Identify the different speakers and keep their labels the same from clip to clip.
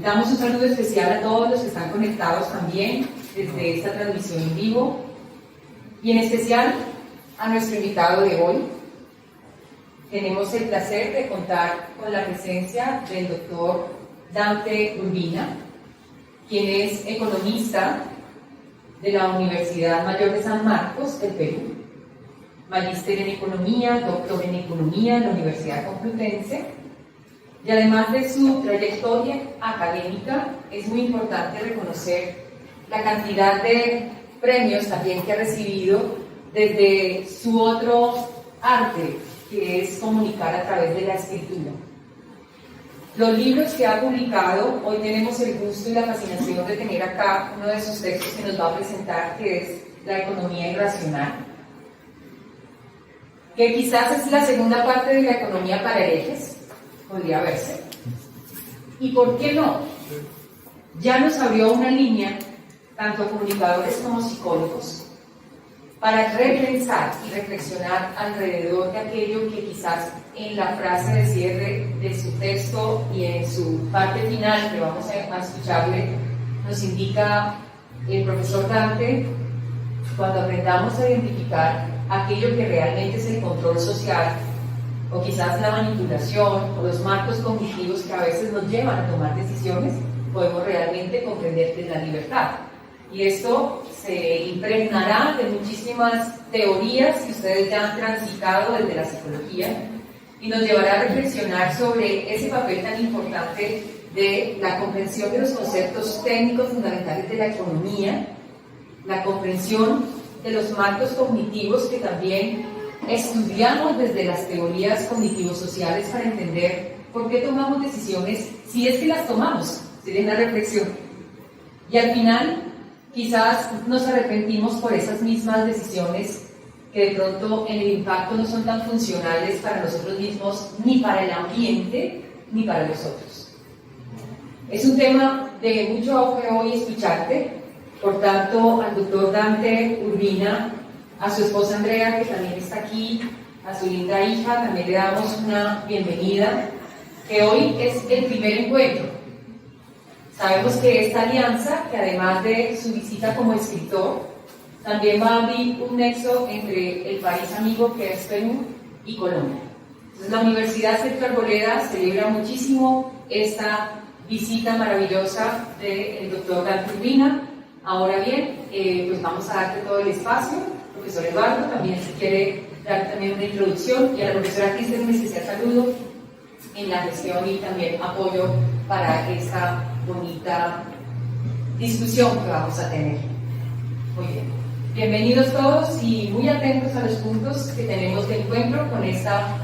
Speaker 1: Damos un saludo especial a todos los que están conectados también desde esta transmisión en vivo y en especial a nuestro invitado de hoy. Tenemos el placer de contar con la presencia del doctor Dante Urbina, quien es economista de la Universidad Mayor de San Marcos del Perú, magíster en Economía, doctor en Economía en la Universidad Complutense, y además de su trayectoria académica, es muy importante reconocer la cantidad de premios también que ha recibido desde su otro arte, que es comunicar a través de la escritura. Los libros que ha publicado, hoy tenemos el gusto y la fascinación de tener acá uno de sus textos que nos va a presentar, que es La economía irracional, que quizás es la segunda parte de la economía para herejes, podría verse. ¿Y por qué no? Ya nos abrió una línea, tanto a comunicadores como psicólogos, para repensar y reflexionar alrededor de aquello que quizás en la frase de cierre de su texto y en su parte final, que vamos a escucharle, nos indica el profesor Dante: cuando aprendamos a identificar aquello que realmente es el control social, o quizás la manipulación, o los marcos cognitivos que a veces nos llevan a tomar decisiones, podemos realmente comprender que es la libertad. Y esto se impregnará de muchísimas teorías que ustedes ya han transitado desde la psicología, y nos llevará a reflexionar sobre ese papel tan importante de la comprensión de los conceptos técnicos fundamentales de la economía, la comprensión de los marcos cognitivos que también estudiamos desde las teorías cognitivo-sociales para entender por qué tomamos decisiones, si es que las tomamos. Sería una reflexión. Y al final, quizás nos arrepentimos por esas mismas decisiones que de pronto en el impacto no son tan funcionales para nosotros mismos, ni para el ambiente, ni para los otros. Es un tema de mucho auge hoy escucharte. Por tanto, al doctor Dante Urbina, a su esposa Andrea, que también está aquí, a su linda hija, también le damos una bienvenida, que hoy es el primer encuentro. Sabemos que esta alianza, que además de su visita como escritor, también va a abrir un nexo entre el país amigo que es Perú y Colombia. Entonces, la Universidad Sergio Arboleda celebra muchísimo esta visita maravillosa del doctor Dante Urbina. Ahora bien, pues vamos a darte todo el espacio. Profesor Eduardo, también si quiere dar también una introducción, y a la profesora Cristel un especial saludo en la gestión y también apoyo para esta bonita discusión que vamos a tener. Muy bien. Bienvenidos todos y muy atentos a los puntos que tenemos de encuentro con esta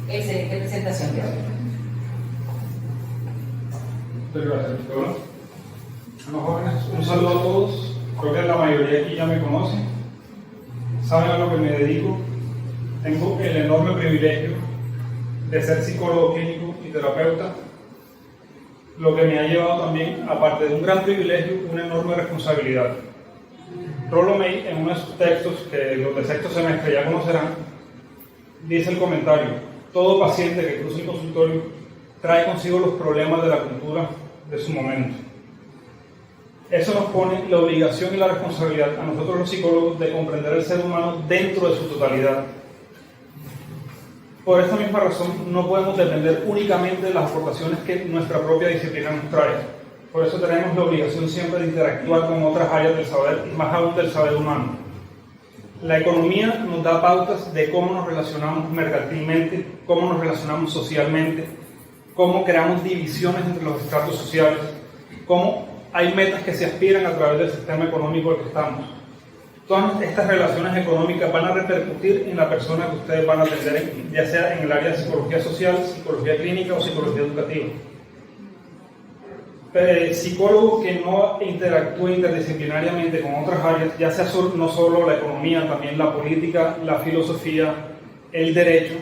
Speaker 1: excelente presentación de hoy.
Speaker 2: Muchas gracias, doctora. Bueno, jóvenes, un saludo a todos. Creo que la mayoría aquí ya me conocen, saben a lo que me dedico. Tengo el enorme privilegio de ser psicólogo clínico y terapeuta, lo que me ha llevado también, aparte de un gran privilegio, una enorme responsabilidad. Rollo May, en uno de sus textos, que los de sexto semestre ya conocerán, dice el comentario: todo paciente que cruza el consultorio trae consigo los problemas de la cultura de su momento. Eso nos pone la obligación y la responsabilidad a nosotros los psicólogos de comprender el ser humano dentro de su totalidad. Por esta misma razón no podemos depender únicamente de las aportaciones que nuestra propia disciplina nos trae. Por eso tenemos la obligación siempre de interactuar con otras áreas del saber, y más aún del saber humano. La economía nos da pautas de cómo nos relacionamos mercantilmente, cómo nos relacionamos socialmente, cómo creamos divisiones entre los estratos sociales, cómo hay metas que se aspiran a través del sistema económico en el que estamos. Todas estas relaciones económicas van a repercutir en la persona que ustedes van a atender, ya sea en el área de psicología social, psicología clínica o psicología educativa. El psicólogo que no interactúe interdisciplinariamente con otras áreas, ya sea no solo la economía, también la política, la filosofía, el derecho,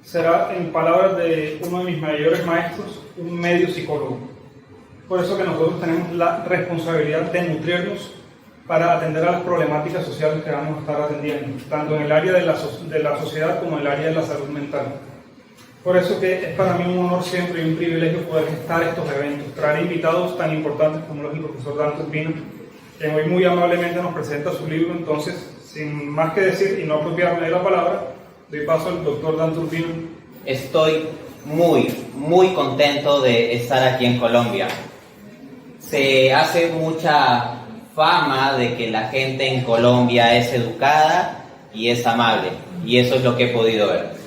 Speaker 2: será, en palabras de uno de mis mayores maestros, un medio psicólogo. Por eso que nosotros tenemos la responsabilidad de nutrirnos para atender a las problemáticas sociales que vamos a estar atendiendo, tanto en el área de la sociedad como en el área de la salud mental. Por eso que es para mí un honor siempre y un privilegio poder estar en estos eventos, traer invitados tan importantes como los del profesor Dan Turbino, quien hoy muy amablemente nos presenta su libro. Entonces, sin más que decir y no apropiarme de la palabra, doy paso al doctor Dan Turbino.
Speaker 3: Estoy muy contento de estar aquí en Colombia. Se hace mucha fama de que la gente en Colombia es educada y es amable, y eso es lo que he podido ver.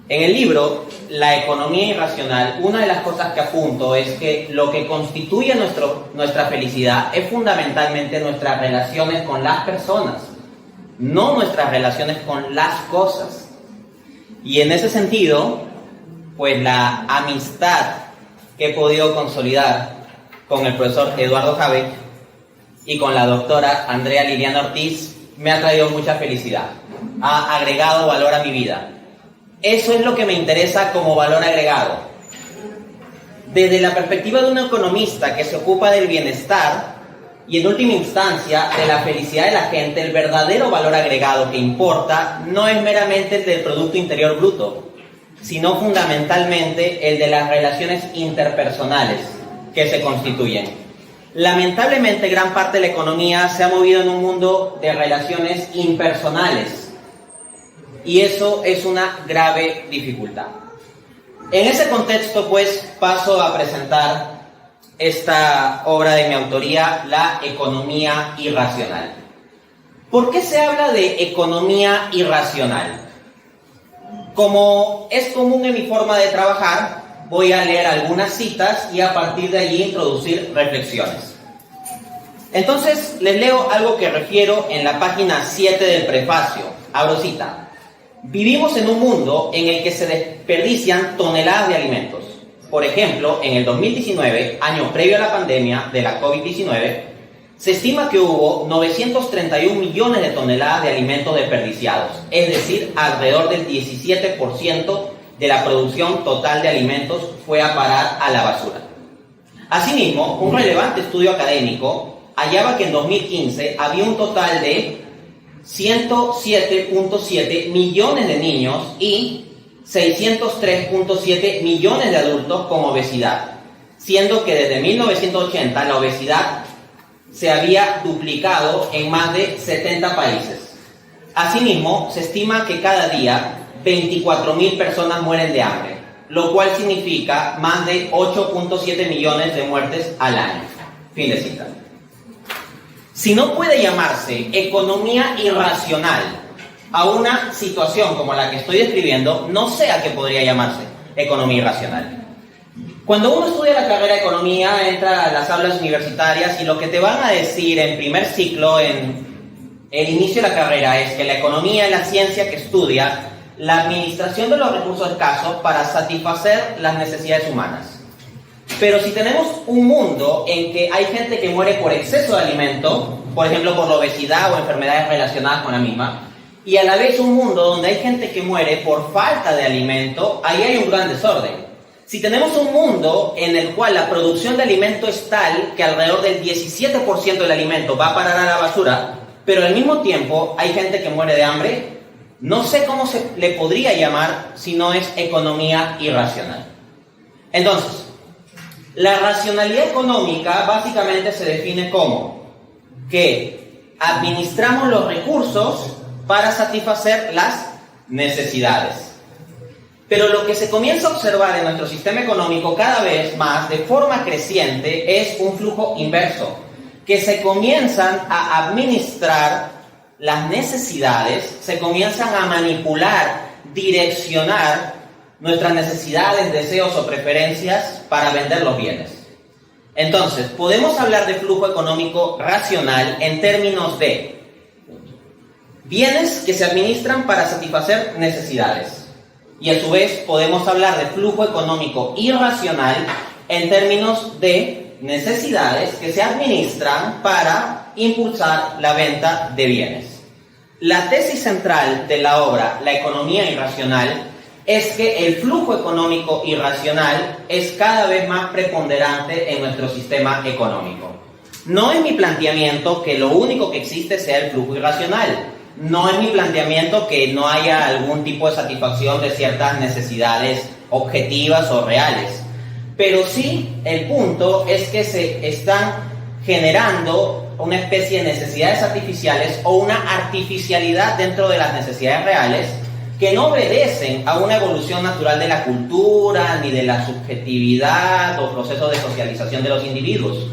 Speaker 3: En el libro, La economía irracional, una de las cosas que apunto es que lo que constituye nuestra felicidad es fundamentalmente nuestras relaciones con las personas, no nuestras relaciones con las cosas. Y en ese sentido, pues la amistad que he podido consolidar con el profesor Eduardo Jabe y con la doctora Andrea Liliana Ortiz me ha traído mucha felicidad, ha agregado valor a mi vida. Eso es lo que me interesa como valor agregado. Desde la perspectiva de un economista que se ocupa del bienestar y en última instancia de la felicidad de la gente, el verdadero valor agregado que importa no es meramente el del Producto Interior Bruto, sino fundamentalmente el de las relaciones interpersonales que se constituyen. Lamentablemente, gran parte de la economía se ha movido en un mundo de relaciones impersonales, y eso es una grave dificultad. En ese contexto, pues, paso a presentar esta obra de mi autoría, La economía irracional. ¿Por qué se habla de economía irracional? Como es común en mi forma de trabajar, voy a leer algunas citas y a partir de allí introducir reflexiones. Entonces, les leo algo que refiero en la página 7 del prefacio. Abro cita. Vivimos en un mundo en el que se desperdician toneladas de alimentos. Por ejemplo, en el 2019, año previo a la pandemia de la COVID-19, se estima que hubo 931 millones de toneladas de alimentos desperdiciados, es decir, alrededor del 17% de la producción total de alimentos fue a parar a la basura. Asimismo, un relevante estudio académico hallaba que en 2015 había un total de 107.7 millones de niños y 603.7 millones de adultos con obesidad, siendo que desde 1980 la obesidad se había duplicado en más de 70 países. Asimismo, se estima que cada día 24.000 personas mueren de hambre, lo cual significa más de 8.7 millones de muertes al año. Fin de cita. Si no puede llamarse economía irracional a una situación como la que estoy describiendo, no sé a qué podría llamarse economía irracional. Cuando uno estudia la carrera de economía, entra a las aulas universitarias y lo que te van a decir en primer ciclo, en el inicio de la carrera, es que la economía es la ciencia que estudia la administración de los recursos escasos para satisfacer las necesidades humanas. Pero si tenemos un mundo en que hay gente que muere por exceso de alimento, por ejemplo por la obesidad o enfermedades relacionadas con la misma, y a la vez un mundo donde hay gente que muere por falta de alimento, ahí hay un gran desorden. Si tenemos un mundo en el cual la producción de alimento es tal que alrededor del 17% del alimento va a parar a la basura, pero al mismo tiempo hay gente que muere de hambre, no sé cómo se le podría llamar si no es economía irracional. Entonces, la racionalidad económica básicamente se define como que administramos los recursos para satisfacer las necesidades. Pero lo que se comienza a observar en nuestro sistema económico cada vez más de forma creciente es un flujo inverso, que se comienzan a administrar las necesidades, se comienzan a manipular, direccionar nuestras necesidades, deseos o preferencias para vender los bienes. Entonces, podemos hablar de flujo económico racional en términos de bienes que se administran para satisfacer necesidades. Y a su vez podemos hablar de flujo económico irracional en términos de necesidades que se administran para impulsar la venta de bienes. La tesis central de la obra, La economía irracional, es que el flujo económico irracional es cada vez más preponderante en nuestro sistema económico. No es mi planteamiento que lo único que existe sea el flujo irracional. No es mi planteamiento que no haya algún tipo de satisfacción de ciertas necesidades objetivas o reales. Pero sí, el punto es que se están generando una especie de necesidades artificiales o una artificialidad dentro de las necesidades reales que no obedecen a una evolución natural de la cultura, ni de la subjetividad o procesos de socialización de los individuos,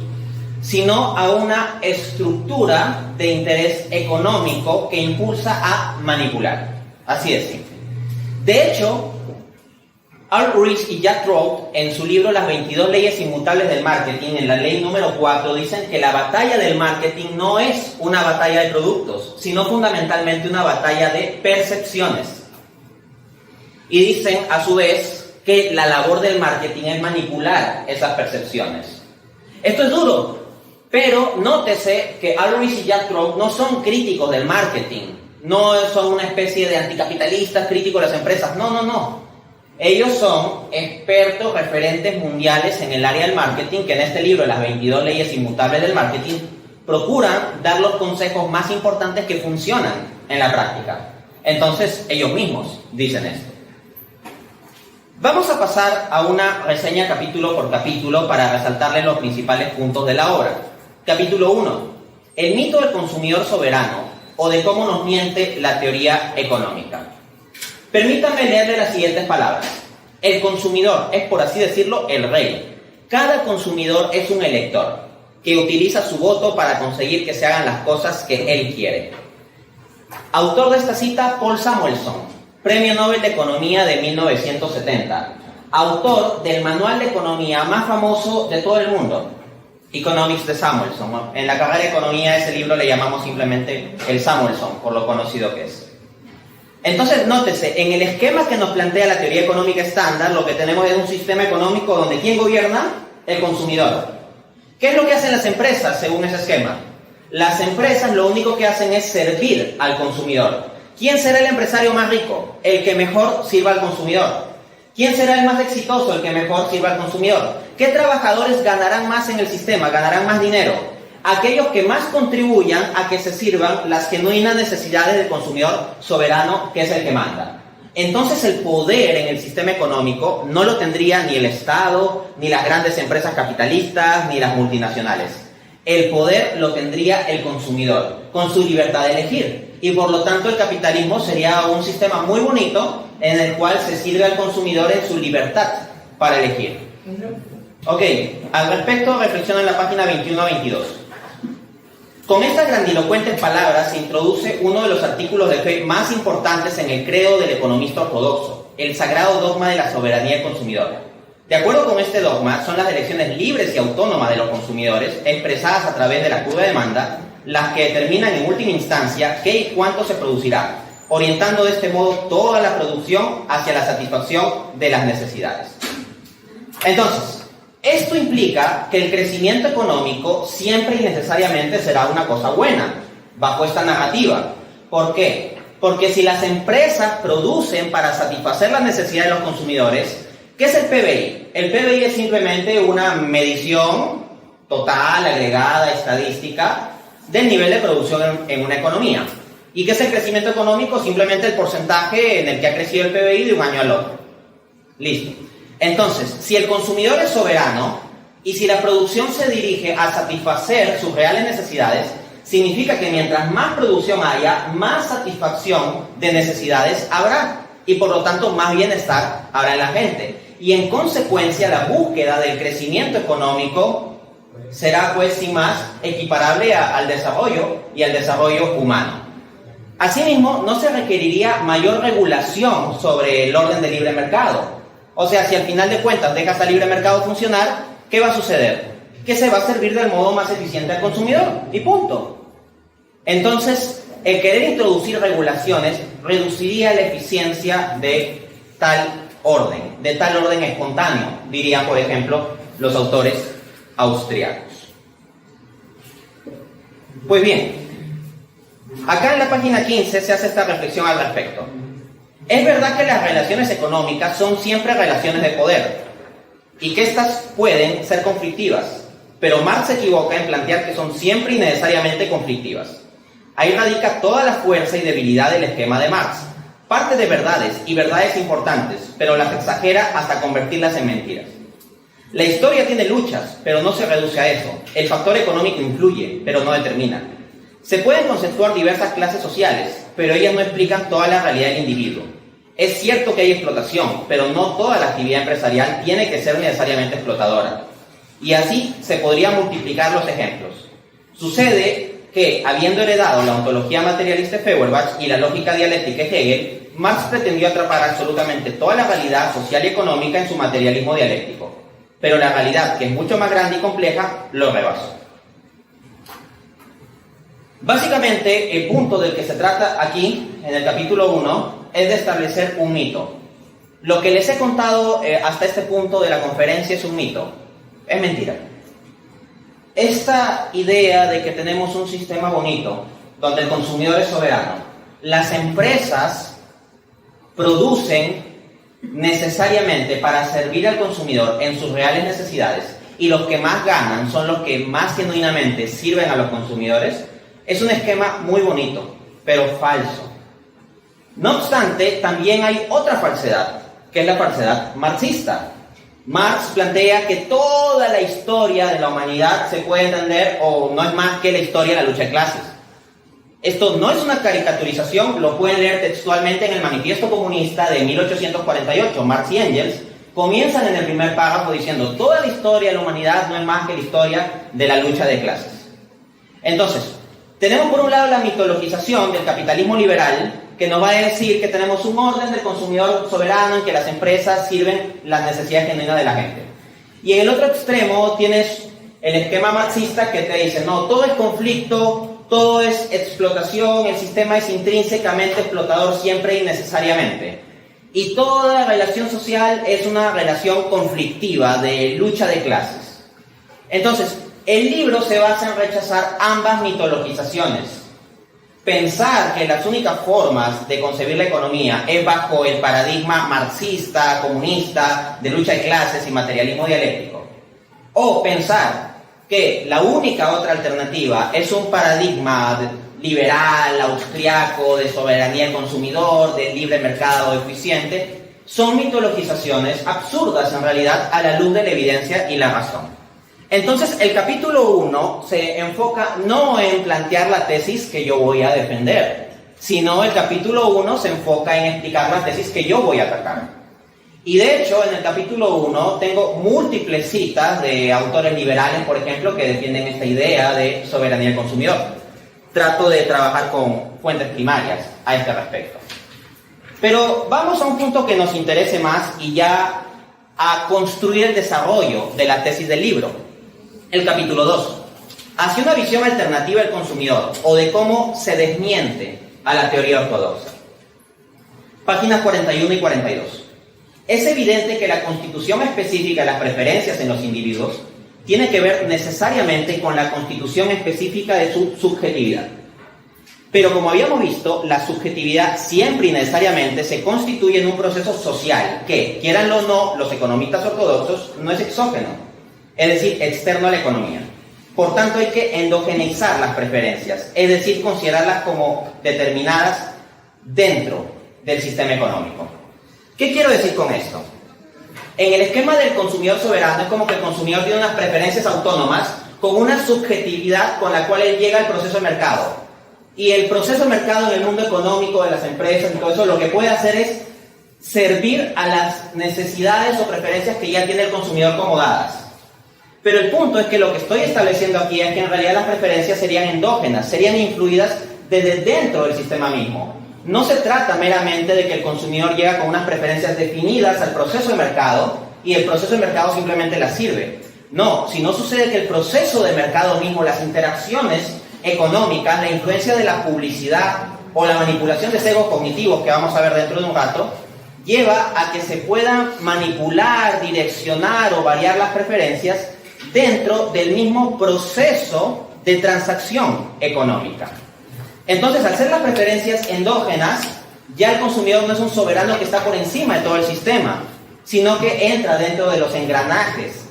Speaker 3: sino a una estructura de interés económico que impulsa a manipular. Así de simple. De hecho, Al Ries y Jack Trout, en su libro Las 22 leyes inmutables del marketing, en la ley número 4, dicen que la batalla del marketing no es una batalla de productos, sino fundamentalmente una batalla de percepciones. Y dicen, a su vez, que la labor del marketing es manipular esas percepciones. Esto es duro, pero nótese que Al Ries y Jack Trout no son críticos del marketing, no son una especie de anticapitalistas críticos de las empresas, no. Ellos son expertos, referentes mundiales en el área del marketing, que en este libro, Las 22 leyes inmutables del marketing, procuran dar los consejos más importantes que funcionan en la práctica. Entonces, ellos mismos dicen esto. Vamos a pasar a una reseña capítulo por capítulo para resaltarles los principales puntos de la obra. Capítulo 1. El mito del consumidor soberano, o de cómo nos miente la teoría económica. Permítanme leerle las siguientes palabras. El consumidor es, por así decirlo, el rey. Cada consumidor es un elector que utiliza su voto para conseguir que se hagan las cosas que él quiere. Autor de esta cita, Paul Samuelson, Premio Nobel de Economía de 1970. Autor del manual de economía más famoso de todo el mundo, Economics de Samuelson, ¿no? En la carrera de economía a ese libro le llamamos simplemente el Samuelson, por lo conocido que es. Entonces, nótese, en el esquema que nos plantea la teoría económica estándar, lo que tenemos es un sistema económico donde ¿quién gobierna? El consumidor. ¿Qué es lo que hacen las empresas según ese esquema? Las empresas lo único que hacen es servir al consumidor. ¿Quién será el empresario más rico? El que mejor sirva al consumidor. ¿Quién será el más exitoso? El que mejor sirva al consumidor. ¿Qué trabajadores ganarán más en el sistema? ¿Ganarán más dinero? Aquellos que más contribuyan a que se sirvan las genuinas necesidades del consumidor soberano, que es el que manda. Entonces el poder en el sistema económico no lo tendría ni el Estado, ni las grandes empresas capitalistas, ni las multinacionales. El poder lo tendría el consumidor, con su libertad de elegir. Y por lo tanto el capitalismo sería un sistema muy bonito en el cual se sirve al consumidor en su libertad para elegir. Ok, al respecto reflexiona en la página 21 a 22. Con estas grandilocuentes palabras se introduce uno de los artículos de fe más importantes en el credo del economista ortodoxo, el sagrado dogma de la soberanía del consumidor. De acuerdo con este dogma, son las elecciones libres y autónomas de los consumidores, expresadas a través de la curva de demanda, las que determinan en última instancia qué y cuánto se producirá, orientando de este modo toda la producción hacia la satisfacción de las necesidades. Entonces, esto implica que el crecimiento económico siempre y necesariamente será una cosa buena, bajo esta narrativa. ¿Por qué? Porque si las empresas producen para satisfacer las necesidades de los consumidores, ¿qué es el PBI? El PBI es simplemente una medición total, agregada, estadística, del nivel de producción en una economía. ¿Y qué es el crecimiento económico? Simplemente el porcentaje en el que ha crecido el PBI de un año al otro. Listo. Entonces, si el consumidor es soberano y si la producción se dirige a satisfacer sus reales necesidades, significa que mientras más producción haya, más satisfacción de necesidades habrá y por lo tanto más bienestar habrá en la gente. Y en consecuencia la búsqueda del crecimiento económico será pues sin más equiparable al desarrollo y al desarrollo humano. Asimismo, no se requeriría mayor regulación sobre el orden del libre mercado. O sea, si al final de cuentas dejas al libre mercado funcionar, ¿qué va a suceder? Que se va a servir del modo más eficiente al consumidor, y punto. Entonces, el querer introducir regulaciones reduciría la eficiencia de tal orden espontáneo, dirían, por ejemplo, los autores austriacos. Pues bien, acá en la página 15 se hace esta reflexión al respecto. Es verdad que las relaciones económicas son siempre relaciones de poder y que éstas pueden ser conflictivas, pero Marx se equivoca en plantear que son siempre y necesariamente conflictivas. Ahí radica toda la fuerza y debilidad del esquema de Marx. parte de verdades y verdades importantes, pero las exagera hasta convertirlas en mentiras. La historia tiene luchas, pero no se reduce a eso. El factor económico influye, pero no determina. Se pueden conceptuar diversas clases sociales, pero ellas no explican toda la realidad del individuo. Es cierto que hay explotación, pero no toda la actividad empresarial tiene que ser necesariamente explotadora. Y así se podrían multiplicar los ejemplos. Sucede que, habiendo heredado la ontología materialista de Feuerbach y la lógica dialéctica de Hegel, Marx pretendió atrapar absolutamente toda la realidad social y económica en su materialismo dialéctico. Pero la realidad, que es mucho más grande y compleja, lo rebasó. Básicamente, el punto del que se trata aquí, en el capítulo 1, es de establecer un mito. Lo que les he contado hasta este punto de la conferencia es un mito. Es mentira. Esta idea de que tenemos un sistema bonito, donde el consumidor es soberano, las empresas producen necesariamente para servir al consumidor en sus reales necesidades, y los que más ganan son los que más genuinamente sirven a los consumidores, es un esquema muy bonito, pero falso. No obstante, también hay otra falsedad, que es la falsedad marxista. Marx plantea que toda la historia de la humanidad se puede entender o no es más que la historia de la lucha de clases. Esto no es una caricaturización, lo pueden leer textualmente en el Manifiesto Comunista de 1848. Marx y Engels comienzan en el primer párrafo diciendo: toda la historia de la humanidad no es más que la historia de la lucha de clases. Entonces, tenemos por un lado la mitologización del capitalismo liberal, que nos va a decir que tenemos un orden del consumidor soberano en que las empresas sirven las necesidades genuinas de la gente. Y en el otro extremo tienes el esquema marxista que te dice: no, todo es conflicto, todo es explotación, el sistema es intrínsecamente explotador siempre y necesariamente. Y toda relación social es una relación conflictiva de lucha de clases. Entonces, el libro se basa en rechazar ambas mitologizaciones. Pensar que las únicas formas de concebir la economía es bajo el paradigma marxista, comunista, de lucha de clases y materialismo dialéctico. O pensar que la única otra alternativa es un paradigma liberal, austriaco, de soberanía del consumidor, de libre mercado eficiente, son mitologizaciones absurdas en realidad a la luz de la evidencia y la razón. Entonces, el capítulo 1 se enfoca no en plantear la tesis que yo voy a defender, sino el capítulo 1 se enfoca en explicar la tesis que yo voy a atacar. Y de hecho, en el capítulo 1 tengo múltiples citas de autores liberales, por ejemplo, que defienden esta idea de soberanía del consumidor. Trato de trabajar con fuentes primarias a este respecto. Pero vamos a un punto que nos interese más y ya a construir el desarrollo de la tesis del libro. El capítulo 2, hacia una visión alternativa del consumidor, o de cómo se desmiente a la teoría ortodoxa. Páginas 41 y 42. Es evidente que la constitución específica de las preferencias en los individuos tiene que ver necesariamente con la constitución específica de su subjetividad. Pero como habíamos visto, la subjetividad siempre y necesariamente se constituye en un proceso social que, quieranlo o no, los economistas ortodoxos, no es exógeno. Es decir, externo a la economía. Por tanto, hay que endogeneizar las preferencias, es decir, considerarlas como determinadas dentro del sistema económico. ¿Qué quiero decir con esto? En el esquema del consumidor soberano es como que el consumidor tiene unas preferencias autónomas con una subjetividad con la cual él llega al proceso de mercado. Y el proceso de mercado en el mundo económico de las empresas y todo eso, lo que puede hacer es servir a las necesidades o preferencias que ya tiene el consumidor como dadas. Pero el punto es que lo que estoy estableciendo aquí es que en realidad las preferencias serían endógenas, serían influidas desde dentro del sistema mismo. No se trata meramente de que el consumidor llega con unas preferencias definidas al proceso de mercado y el proceso de mercado simplemente las sirve. No, sino sucede que el proceso de mercado mismo, las interacciones económicas, la influencia de la publicidad o la manipulación de sesgos cognitivos que vamos a ver dentro de un rato, lleva a que se puedan manipular, direccionar o variar las preferencias dentro del mismo proceso de transacción económica. Entonces, al ser las preferencias endógenas, ya el consumidor no es un soberano que está por encima de todo el sistema, sino que entra dentro de los engranajes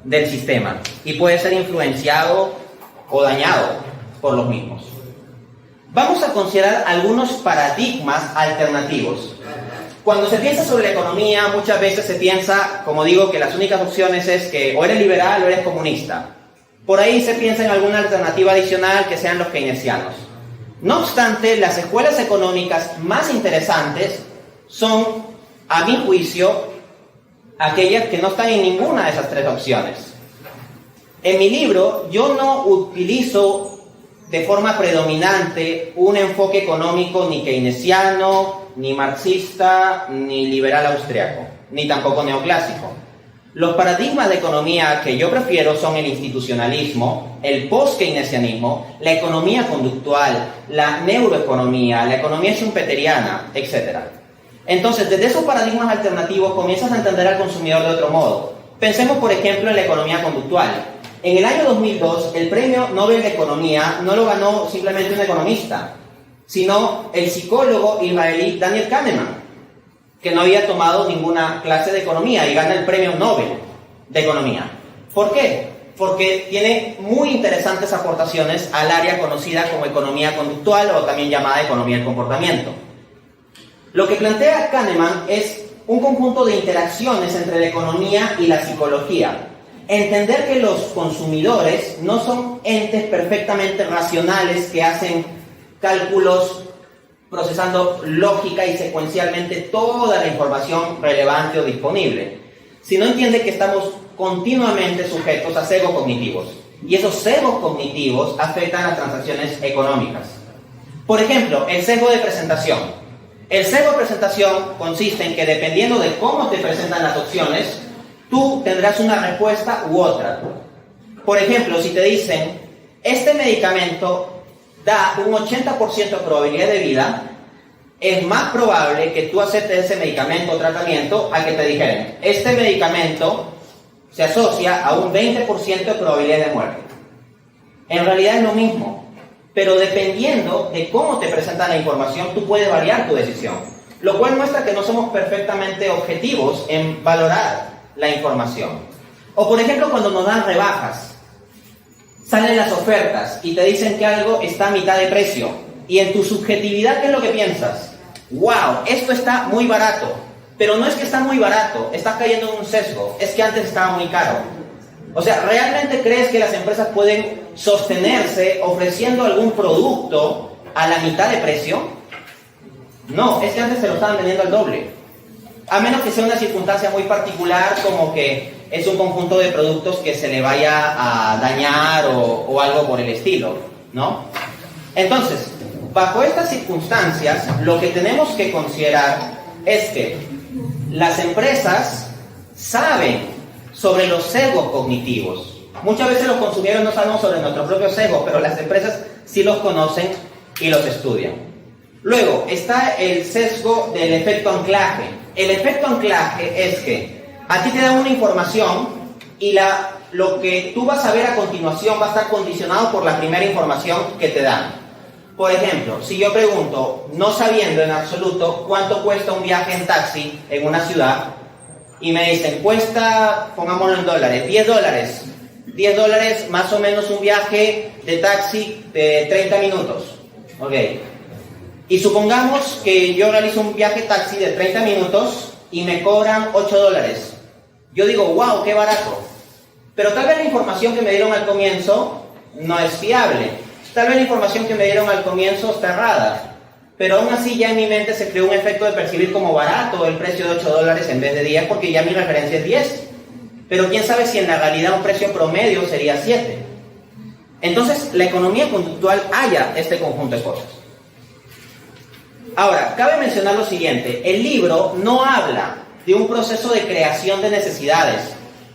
Speaker 3: del sistema y puede ser influenciado o dañado por los mismos. Vamos a considerar algunos paradigmas alternativos. Cuando se piensa sobre la economía, muchas veces se piensa, como digo, que las únicas opciones es que o eres liberal o eres comunista. Por ahí se piensa en alguna alternativa adicional que sean los keynesianos. No obstante, las escuelas económicas más interesantes son, a mi juicio, aquellas que no están en ninguna de esas tres opciones. En mi libro, yo no utilizo de forma predominante un enfoque económico ni keynesiano, ni marxista, ni liberal austriaco, ni tampoco neoclásico. Los paradigmas de economía que yo prefiero son el institucionalismo, el post-keynesianismo, la economía conductual, la neuroeconomía, la economía schumpeteriana, etc. Entonces, desde esos paradigmas alternativos comienzas a entender al consumidor de otro modo. Pensemos, por ejemplo, en la economía conductual. En el año 2002, el premio Nobel de Economía no lo ganó simplemente un economista, sino el psicólogo israelí Daniel Kahneman, que no había tomado ninguna clase de economía y gana el premio Nobel de Economía. ¿Por qué? Porque tiene muy interesantes aportaciones al área conocida como economía conductual o también llamada economía del comportamiento. Lo que plantea Kahneman es un conjunto de interacciones entre la economía y la psicología. Entender que los consumidores no son entes perfectamente racionales que hacen cálculos procesando lógica y secuencialmente toda la información relevante o disponible, sino entiende que estamos continuamente sujetos a sesgos cognitivos, y esos sesgos cognitivos afectan las transacciones económicas. Por ejemplo, el sesgo de presentación. El sesgo de presentación consiste en que dependiendo de cómo te presentan las opciones, tú tendrás una respuesta u otra. Por ejemplo, si te dicen, este medicamento da un 80% de probabilidad de vida, es más probable que tú aceptes ese medicamento o tratamiento a que te dijeran, este medicamento se asocia a un 20% de probabilidad de muerte. En realidad es lo mismo, pero dependiendo de cómo te presentan la información, tú puedes variar tu decisión, lo cual muestra que no somos perfectamente objetivos en valorar la información. O por ejemplo, cuando nos dan rebajas, salen las ofertas y te dicen que algo está a mitad de precio, y en tu subjetividad, ¿qué es lo que piensas? ¡Wow! Esto está muy barato. Pero no es que está muy barato, estás cayendo en un sesgo, es que antes estaba muy caro. O sea, ¿realmente crees que las empresas pueden sostenerse ofreciendo algún producto a la mitad de precio? No, es que antes se lo estaban vendiendo al doble. A menos que sea una circunstancia muy particular, como que es un conjunto de productos que se le vaya a dañar o algo por el estilo, ¿no? Entonces, bajo estas circunstancias, lo que tenemos que considerar es que las empresas saben sobre los sesgos cognitivos. Muchas veces los consumidores no sabemos sobre nuestros propios sesgos, pero las empresas sí los conocen y los estudian. Luego está el sesgo del efecto anclaje. El efecto anclaje es que a ti te dan una información y lo que tú vas a ver a continuación va a estar condicionado por la primera información que te dan. Por ejemplo, si yo pregunto, no sabiendo en absoluto cuánto cuesta un viaje en taxi en una ciudad, y me dicen, cuesta, pongámoslo en dólares, $10. $10 más o menos un viaje de taxi de 30 minutos. Ok. Y supongamos que yo realizo un viaje taxi de 30 minutos y me cobran $8. Yo digo, wow, qué barato. Pero tal vez la información que me dieron al comienzo no es fiable. Tal vez la información que me dieron al comienzo está errada. Pero aún así ya en mi mente se creó un efecto de percibir como barato el precio de $8 en vez de 10, porque ya mi referencia es 10. Pero quién sabe si en la realidad un precio promedio sería 7. Entonces, la economía conductual halla este conjunto de cosas. Ahora, cabe mencionar lo siguiente. El libro no habla de un proceso de creación de necesidades,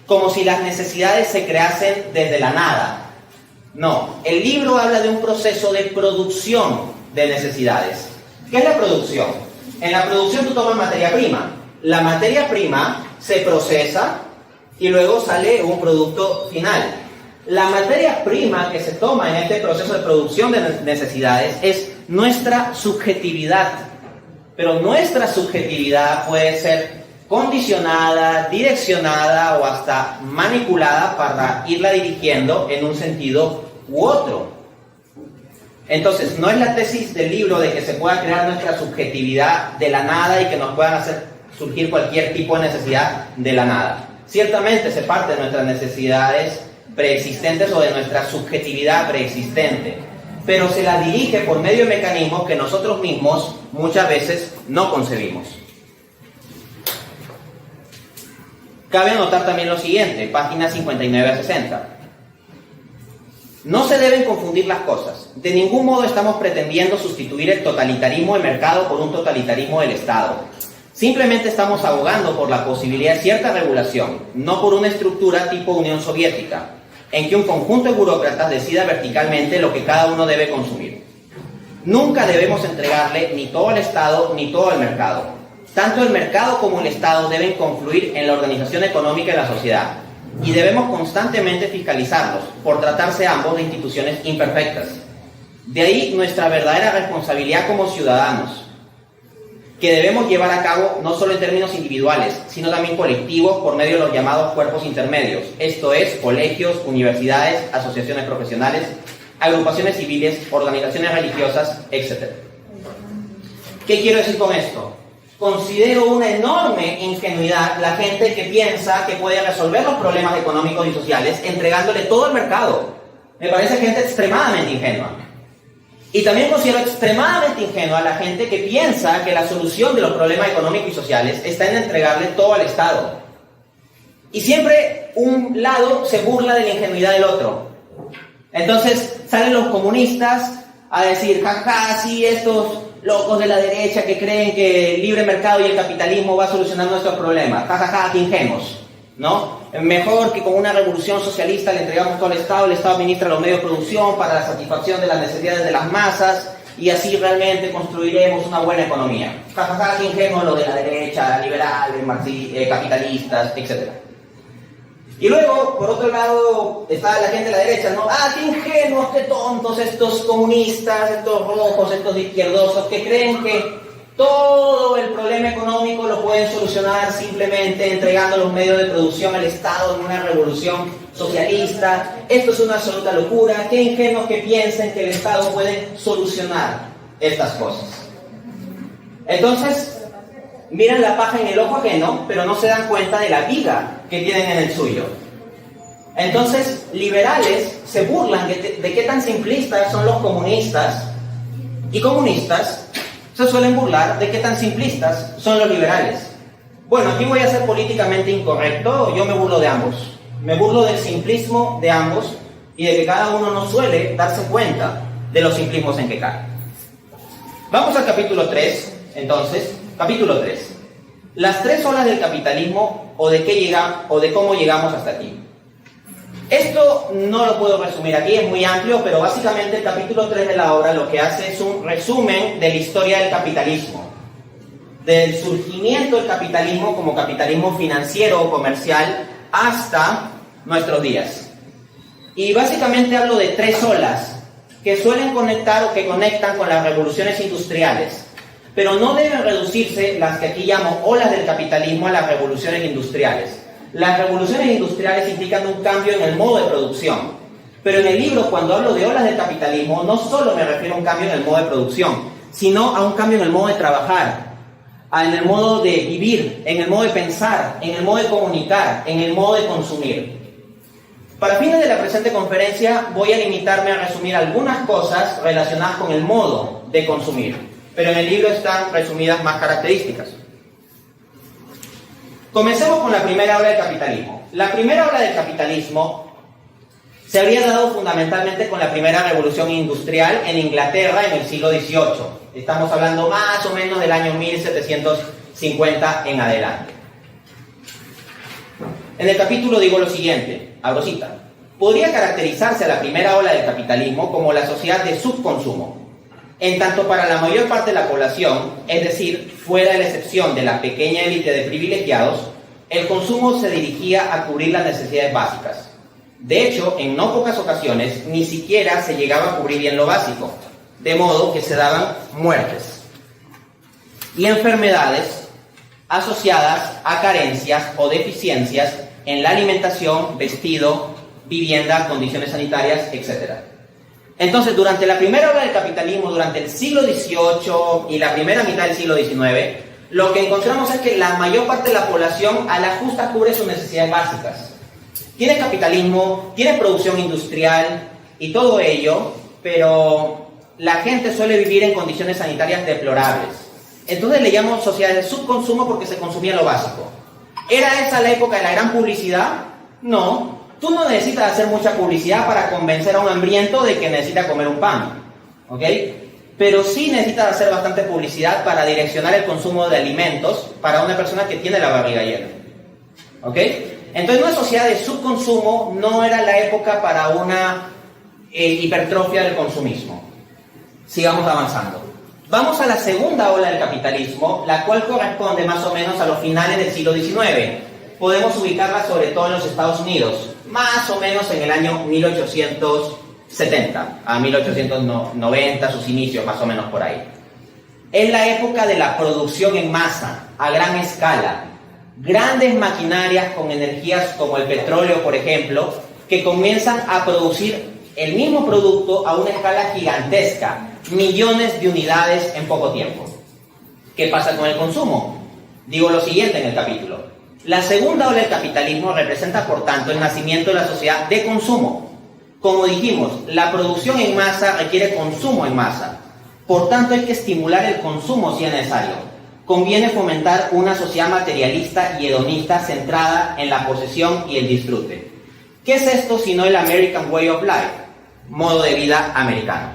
Speaker 3: como si las necesidades se creasen desde la nada. No, el libro habla de un proceso de producción de necesidades. ¿Qué es la producción? En la producción tú tomas materia prima. La materia prima se procesa y luego sale un producto final. La materia prima que se toma en este proceso de producción de necesidades es nuestra subjetividad. Pero nuestra subjetividad puede ser condicionada, direccionada o hasta manipulada para irla dirigiendo en un sentido u otro. Entonces, no es la tesis del libro de que se pueda crear nuestra subjetividad de la nada y que nos puedan hacer surgir cualquier tipo de necesidad de la nada. Ciertamente se parte de nuestras necesidades preexistentes o de nuestra subjetividad preexistente, pero se la dirige por medio de mecanismos que nosotros mismos muchas veces no concebimos. Cabe anotar también lo siguiente, páginas 59 a 60. No se deben confundir las cosas. De ningún modo estamos pretendiendo sustituir el totalitarismo de mercado por un totalitarismo del Estado. Simplemente estamos abogando por la posibilidad de cierta regulación, no por una estructura tipo Unión Soviética, en que un conjunto de burócratas decida verticalmente lo que cada uno debe consumir. Nunca debemos entregarle ni todo al Estado ni todo al mercado. Tanto el mercado como el Estado deben confluir en la organización económica de la sociedad y debemos constantemente fiscalizarlos por tratarse ambos de instituciones imperfectas. De ahí nuestra verdadera responsabilidad como ciudadanos, que debemos llevar a cabo no solo en términos individuales, sino también colectivos por medio de los llamados cuerpos intermedios, esto es, colegios, universidades, asociaciones profesionales, agrupaciones civiles, organizaciones religiosas, etc. ¿Qué quiero decir con esto? Considero una enorme ingenuidad la gente que piensa que puede resolver los problemas económicos y sociales entregándole todo al mercado. Me parece gente extremadamente ingenua. Y también considero extremadamente ingenua a la gente que piensa que la solución de los problemas económicos y sociales está en entregarle todo al Estado. Y siempre un lado se burla de la ingenuidad del otro. Entonces salen los comunistas a decir, jaja, sí, estos locos de la derecha que creen que el libre mercado y el capitalismo va a solucionar nuestros problemas. Jajaja, qué ingenuos, ¿no? Mejor que con una revolución socialista le entregamos todo al Estado, el Estado administra los medios de producción para la satisfacción de las necesidades de las masas y así realmente construiremos una buena economía. Jajaja, qué ingenuos los de la derecha, liberales, capitalistas, etc. Y luego, por otro lado, está la gente de la derecha, ¿no? ¡Ah, qué ingenuos, qué tontos estos comunistas, estos rojos, estos izquierdosos que creen que todo el problema económico lo pueden solucionar simplemente entregando los medios de producción al Estado en una revolución socialista! Esto es una absoluta locura. ¡Qué ingenuos que piensen que el Estado puede solucionar estas cosas! Entonces, miran la paja en el ojo ajeno, pero no se dan cuenta de la viga que tienen en el suyo. Entonces, liberales se burlan de qué tan simplistas son los comunistas, y comunistas se suelen burlar de qué tan simplistas son los liberales. Bueno, aquí voy a ser políticamente incorrecto, yo me burlo de ambos. Me burlo del simplismo de ambos y de que cada uno no suele darse cuenta de los simplismos en que cae. Vamos al capítulo 3, entonces. Capítulo 3. Las tres olas del capitalismo o de cómo llegamos hasta aquí. Esto no lo puedo resumir aquí, es muy amplio, pero básicamente el capítulo 3 de la obra lo que hace es un resumen de la historia del capitalismo, del surgimiento del capitalismo como capitalismo financiero o comercial hasta nuestros días. Y básicamente hablo de tres olas que suelen conectar o que conectan con las revoluciones industriales. Pero no deben reducirse las que aquí llamo olas del capitalismo a las revoluciones industriales. Las revoluciones industriales implican un cambio en el modo de producción. Pero en el libro, cuando hablo de olas del capitalismo, no solo me refiero a un cambio en el modo de producción, sino a un cambio en el modo de trabajar, en el modo de vivir, en el modo de pensar, en el modo de comunicar, en el modo de consumir. Para fines de la presente conferencia, voy a limitarme a resumir algunas cosas relacionadas con el modo de consumir. Pero en el libro están resumidas más características. Comencemos con la primera ola del capitalismo. La primera ola del capitalismo se habría dado fundamentalmente con la primera revolución industrial en Inglaterra en el siglo XVIII. Estamos hablando más o menos del año 1750 en adelante. En el capítulo digo lo siguiente, abro cita: podría caracterizarse a la primera ola del capitalismo como la sociedad de subconsumo. En tanto para la mayor parte de la población, es decir, fuera de la excepción de la pequeña élite de privilegiados, el consumo se dirigía a cubrir las necesidades básicas. De hecho, en no pocas ocasiones, ni siquiera se llegaba a cubrir bien lo básico, de modo que se daban muertes y enfermedades asociadas a carencias o deficiencias en la alimentación, vestido, vivienda, condiciones sanitarias, etc. Entonces, durante la primera ola del capitalismo, durante el siglo XVIII y la primera mitad del siglo XIX, lo que encontramos es que la mayor parte de la población a la justa cubre sus necesidades básicas. Tiene capitalismo, tiene producción industrial y todo ello, pero la gente suele vivir en condiciones sanitarias deplorables. Entonces le llamo sociedades de subconsumo porque se consumía lo básico. ¿Era esa la época de la gran publicidad? No. Tú no necesitas hacer mucha publicidad para convencer a un hambriento de que necesita comer un pan, ¿ok? Pero sí necesitas hacer bastante publicidad para direccionar el consumo de alimentos para una persona que tiene la barriga llena, ¿ok? Entonces, una sociedad de subconsumo no era la época para una hipertrofia del consumismo. Sigamos avanzando. Vamos a la segunda ola del capitalismo, la cual corresponde más o menos a los finales del siglo XIX. Podemos ubicarla sobre todo en los Estados Unidos, más o menos en el año 1870 a 1890, sus inicios, más o menos por ahí. Es la época de la producción en masa, a gran escala. Grandes maquinarias con energías como el petróleo, por ejemplo, que comienzan a producir el mismo producto a una escala gigantesca, millones de unidades en poco tiempo. ¿Qué pasa con el consumo? Digo lo siguiente en el capítulo. La segunda ola del capitalismo representa, por tanto, el nacimiento de la sociedad de consumo. Como dijimos, la producción en masa requiere consumo en masa. Por tanto, hay que estimular el consumo si es necesario. Conviene fomentar una sociedad materialista y hedonista centrada en la posesión y el disfrute. ¿Qué es esto sino el American Way of Life? Modo de vida americano.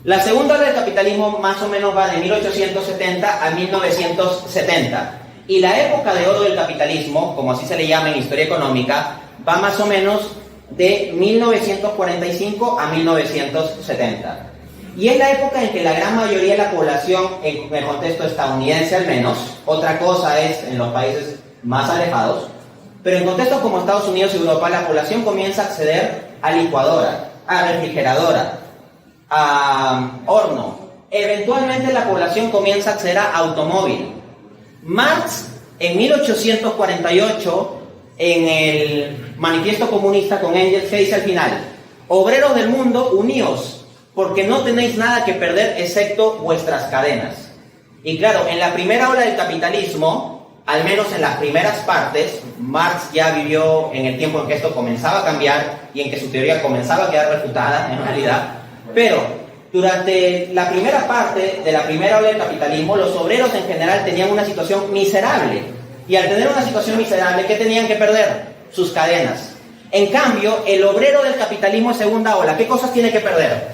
Speaker 3: La segunda ola del capitalismo más o menos va de 1870 a 1970. Y la época de oro del capitalismo, como así se le llama en historia económica, va más o menos de 1945 a 1970. Y es la época en que la gran mayoría de la población, en el contexto estadounidense al menos, otra cosa es en los países más alejados, pero en contextos como Estados Unidos y Europa, la población comienza a acceder a licuadora, a refrigeradora, a horno. Eventualmente la población comienza a acceder a automóvil. Marx, en 1848, en el Manifiesto Comunista con Engels, que dice al final: obreros del mundo, uníos, porque no tenéis nada que perder excepto vuestras cadenas. Y claro, en la primera ola del capitalismo, al menos en las primeras partes, Marx ya vivió en el tiempo en que esto comenzaba a cambiar y en que su teoría comenzaba a quedar refutada, en realidad, pero durante la primera parte de la primera ola del capitalismo, los obreros en general tenían una situación miserable. Y al tener una situación miserable, ¿qué tenían que perder? Sus cadenas. En cambio, el obrero del capitalismo de segunda ola, ¿qué cosas tiene que perder?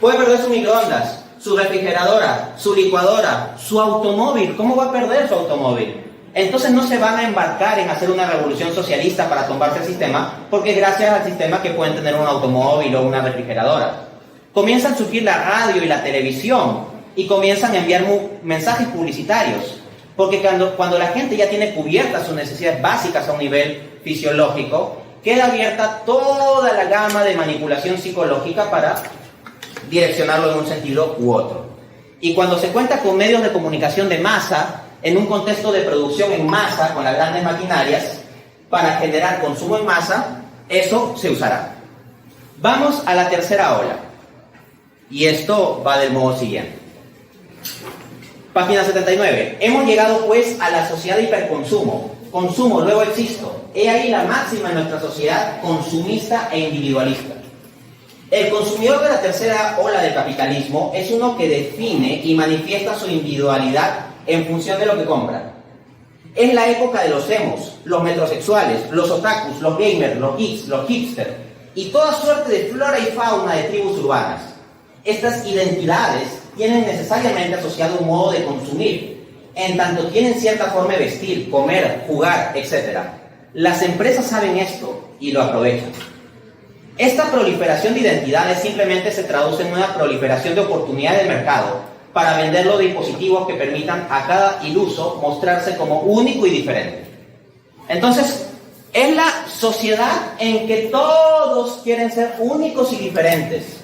Speaker 3: Puede perder su microondas, su refrigeradora, su licuadora, su automóvil. ¿Cómo va a perder su automóvil? Entonces no se van a embarcar en hacer una revolución socialista para tumbarse el sistema, porque gracias al sistema que pueden tener un automóvil o una refrigeradora. Comienzan a surgir la radio y la televisión y comienzan a enviar mensajes publicitarios, porque cuando la gente ya tiene cubiertas sus necesidades básicas a un nivel fisiológico, queda abierta toda la gama de manipulación psicológica para direccionarlo en un sentido u otro. Y cuando se cuenta con medios de comunicación de masa, en un contexto de producción en masa, con las grandes maquinarias, para generar consumo en masa, eso se usará. Vamos a la tercera ola. Y esto va del modo siguiente. Página 79. Hemos llegado pues a la sociedad de hiperconsumo. Consumo, luego existo. He ahí la máxima en nuestra sociedad consumista e individualista. El consumidor de la tercera ola del capitalismo es uno que define y manifiesta su individualidad en función de lo que compra. Es la época de los emos, los metrosexuales, los otakus, los gamers, los geeks, los hipsters y toda suerte de flora y fauna de tribus urbanas. Estas identidades tienen necesariamente asociado un modo de consumir, en tanto tienen cierta forma de vestir, comer, jugar, etc. Las empresas saben esto y lo aprovechan. Esta proliferación de identidades simplemente se traduce en una proliferación de oportunidades de mercado para vender los dispositivos que permitan a cada iluso mostrarse como único y diferente. Entonces, es la sociedad en que todos quieren ser únicos y diferentes.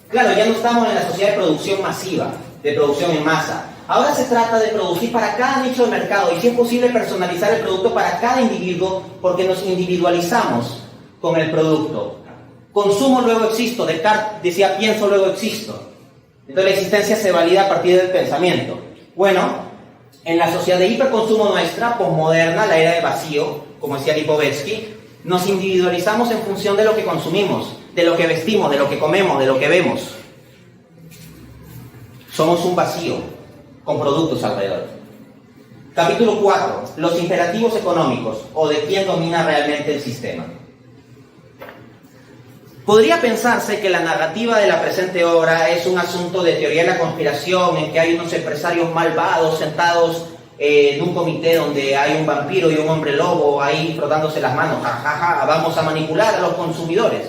Speaker 3: Claro, ya no estamos en la sociedad de producción masiva, de producción en masa. Ahora se trata de producir para cada nicho de mercado y si es posible personalizar el producto para cada individuo porque nos individualizamos con el producto. Consumo, luego existo. Descartes decía pienso, luego existo. Entonces la existencia se valida a partir del pensamiento. Bueno, en la sociedad de hiperconsumo nuestra, posmoderna, la era del vacío, como decía Lipovetsky, nos individualizamos en función de lo que consumimos, de lo que vestimos, de lo que comemos, de lo que vemos. Somos un vacío con productos alrededor. Capítulo 4. Los imperativos económicos, o de quién domina realmente el sistema. Podría pensarse que la narrativa de la presente obra es un asunto de teoría de la conspiración, en que hay unos empresarios malvados sentados en un comité donde hay un vampiro y un hombre lobo ahí frotándose las manos, jajaja, vamos a manipular a los consumidores.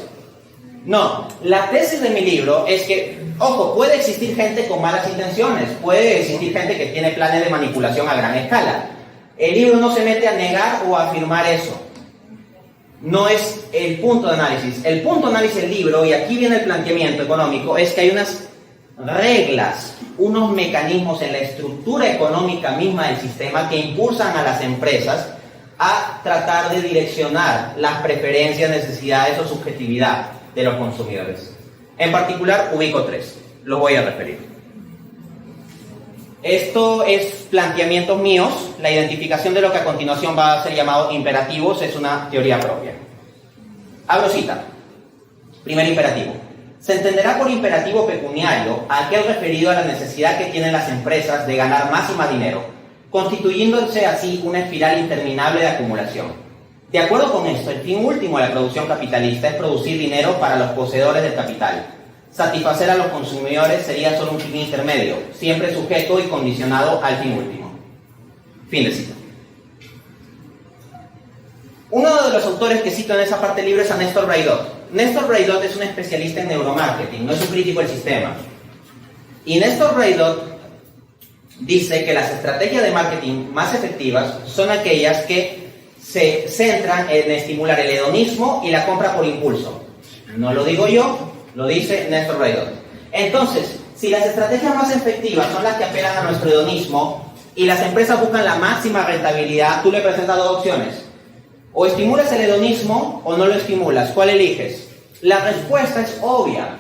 Speaker 3: No, la tesis de mi libro es que, ojo, puede existir gente con malas intenciones, puede existir gente que tiene planes de manipulación a gran escala. El libro no se mete a negar o a afirmar eso. No es el punto de análisis. El punto de análisis del libro, y aquí viene el planteamiento económico, es que hay unas reglas, unos mecanismos en la estructura económica misma del sistema que impulsan a las empresas a tratar de direccionar las preferencias, necesidades o subjetividad de los consumidores. En particular, ubico 3. Los voy a referir. Esto es planteamientos míos. La identificación de lo que a continuación va a ser llamado imperativos es una teoría propia. Abro cita. Primer imperativo. Se entenderá por imperativo pecuniario aquel referido a la necesidad que tienen las empresas de ganar más y más dinero, constituyéndose así una espiral interminable de acumulación. De acuerdo con esto, el fin último de la producción capitalista es producir dinero para los poseedores del capital. Satisfacer a los consumidores sería solo un fin intermedio, siempre sujeto y condicionado al fin último. Fin de cita. Uno de los autores que cito en esa parte del libro es a Néstor Braidot. Néstor Braidot es un especialista en neuromarketing, no es un crítico del sistema. Y Néstor Braidot dice que las estrategias de marketing más efectivas son aquellas que se centran en estimular el hedonismo y la compra por impulso. No lo digo yo, lo dice Néstor Braidot. Entonces, si las estrategias más efectivas son las que apelan a nuestro hedonismo y las empresas buscan la máxima rentabilidad, tú le presentas dos opciones. O estimulas el hedonismo o no lo estimulas. ¿Cuál eliges? La respuesta es obvia.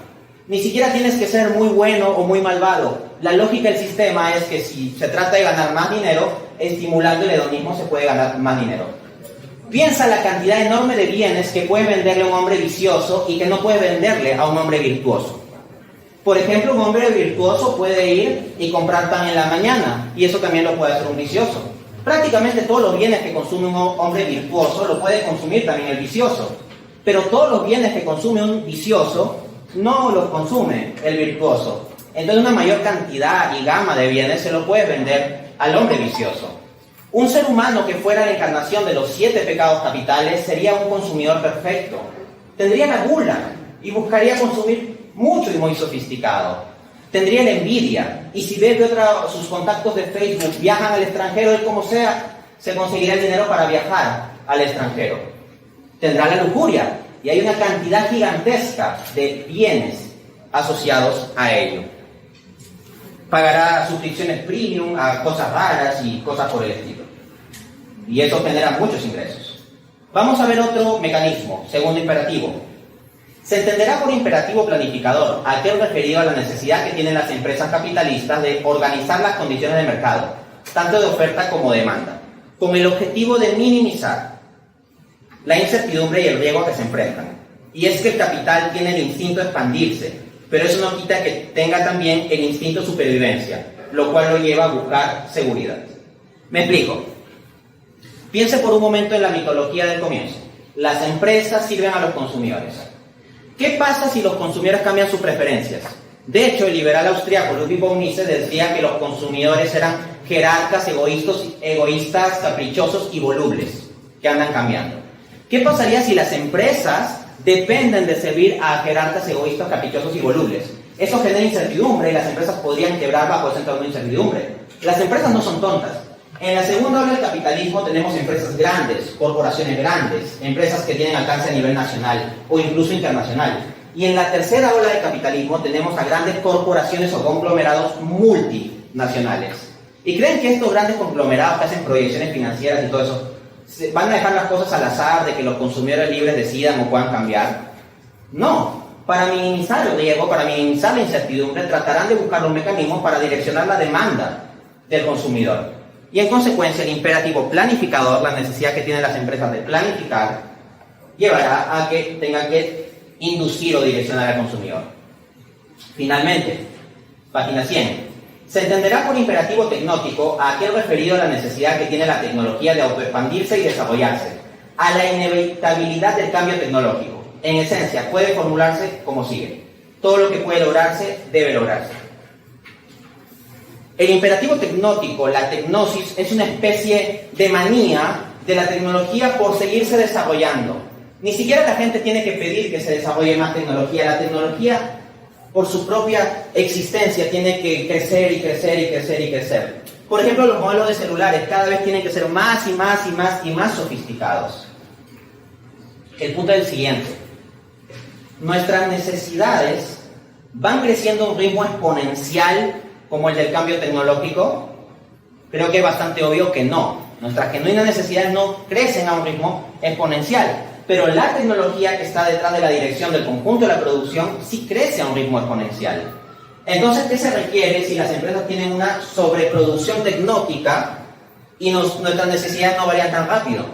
Speaker 3: Ni siquiera tienes que ser muy bueno o muy malvado. La lógica del sistema es que si se trata de ganar más dinero, estimulando el hedonismo se puede ganar más dinero. Piensa la cantidad enorme de bienes que puede venderle a un hombre vicioso y que no puede venderle a un hombre virtuoso. Por ejemplo, un hombre virtuoso puede ir y comprar pan en la mañana, y eso también lo puede hacer un vicioso. Prácticamente todos los bienes que consume un hombre virtuoso lo puede consumir también el vicioso. Pero todos los bienes que consume un vicioso no los consume el virtuoso. Entonces una mayor cantidad y gama de bienes se lo puede vender al hombre vicioso. Un ser humano que fuera la encarnación de los 7 pecados capitales sería un consumidor perfecto. Tendría la gula y buscaría consumir mucho y muy sofisticado. Tendría la envidia, y si ve que sus contactos de Facebook viajan al extranjero, él como sea, se conseguirá el dinero para viajar al extranjero. Tendrá la lujuria, y hay una cantidad gigantesca de bienes asociados a ello. Pagará suscripciones premium a cosas raras y cosas por el estilo. Y eso genera muchos ingresos. Vamos a ver otro mecanismo, segundo imperativo. Se entenderá por imperativo planificador aquel referido a la necesidad que tienen las empresas capitalistas de organizar las condiciones de mercado, tanto de oferta como de demanda, con el objetivo de minimizar la incertidumbre y el riesgo a que se enfrentan. Y es que el capital tiene el instinto de expandirse, pero eso no quita que tenga también el instinto de supervivencia, lo cual lo lleva a buscar seguridad. Me explico. Piense por un momento en la mitología del comienzo. Las empresas sirven a los consumidores. ¿Qué pasa si los consumidores cambian sus preferencias? De hecho, el liberal austriaco Ludwig von Mises decía que los consumidores eran jerarcas, egoístas, caprichosos y volubles, que andan cambiando. ¿Qué pasaría si las empresas dependen de servir a jerarcas, egoístas, caprichosos y volubles? Eso genera incertidumbre y las empresas podrían quebrar bajo ese entorno de incertidumbre. Las empresas no son tontas. En la segunda ola del capitalismo tenemos empresas grandes, corporaciones grandes, empresas que tienen alcance a nivel nacional o incluso internacional. Y en la tercera ola del capitalismo tenemos a grandes corporaciones o conglomerados multinacionales. ¿Y creen que estos grandes conglomerados que hacen proyecciones financieras y todo eso van a dejar las cosas al azar de que los consumidores libres decidan o puedan cambiar? No. Para minimizar el riesgo, para minimizar la incertidumbre, tratarán de buscar los mecanismos para direccionar la demanda del consumidor. Y en consecuencia, el imperativo planificador, la necesidad que tienen las empresas de planificar, llevará a que tengan que inducir o direccionar al consumidor. Finalmente, página 100. Se entenderá por imperativo tecnótico a aquel referido a la necesidad que tiene la tecnología de autoexpandirse y desarrollarse, a la inevitabilidad del cambio tecnológico. En esencia, puede formularse como sigue: todo lo que puede lograrse, debe lograrse. El imperativo tecnótico, la tecnosis, es una especie de manía de la tecnología por seguirse desarrollando. Ni siquiera la gente tiene que pedir que se desarrolle más tecnología. La tecnología, por su propia existencia, tiene que crecer y crecer y crecer y crecer. Por ejemplo, los modelos de celulares cada vez tienen que ser más y más y más y más sofisticados. El punto es el siguiente: nuestras necesidades van creciendo a un ritmo exponencial como el del cambio tecnológico. Creo que es bastante obvio que no. Nuestras genuinas necesidades no crecen a un ritmo exponencial, pero la tecnología que está detrás de la dirección del conjunto de la producción sí crece a un ritmo exponencial. Entonces, ¿qué se requiere si las empresas tienen una sobreproducción tecnológica y nuestras necesidades no varían tan rápido?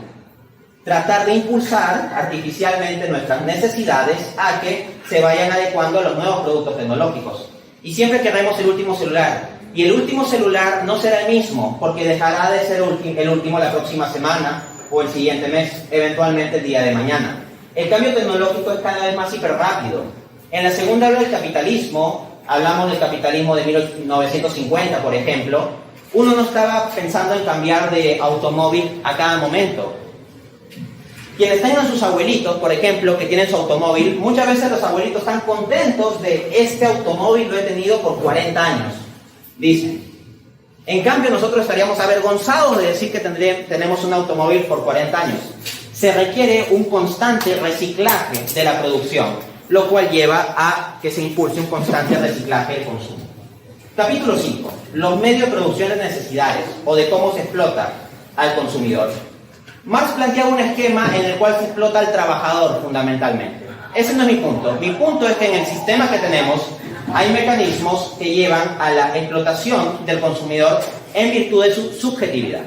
Speaker 3: Tratar de impulsar artificialmente nuestras necesidades a que se vayan adecuando a los nuevos productos tecnológicos. Y siempre queremos el último celular. Y el último celular no será el mismo, porque dejará de ser el último la próxima semana o el siguiente mes, eventualmente el día de mañana. El cambio tecnológico es cada vez más hiperrápido. En la segunda era del capitalismo, hablamos del capitalismo de 1950, por ejemplo, uno no estaba pensando en cambiar de automóvil a cada momento. Quienes tengan sus abuelitos, por ejemplo, que tienen su automóvil, muchas veces los abuelitos están contentos de este automóvil lo he tenido por 40 años, dicen. En cambio, nosotros estaríamos avergonzados de decir que tenemos un automóvil por 40 años. Se requiere un constante reciclaje de la producción, lo cual lleva a que se impulse un constante reciclaje del consumo. Capítulo 5. Los medios de producción de necesidades, o de cómo se explota al consumidor. Marx planteaba un esquema en el cual se explota al trabajador fundamentalmente. Ese no es mi punto. Mi punto es que en el sistema que tenemos hay mecanismos que llevan a la explotación del consumidor en virtud de su subjetividad.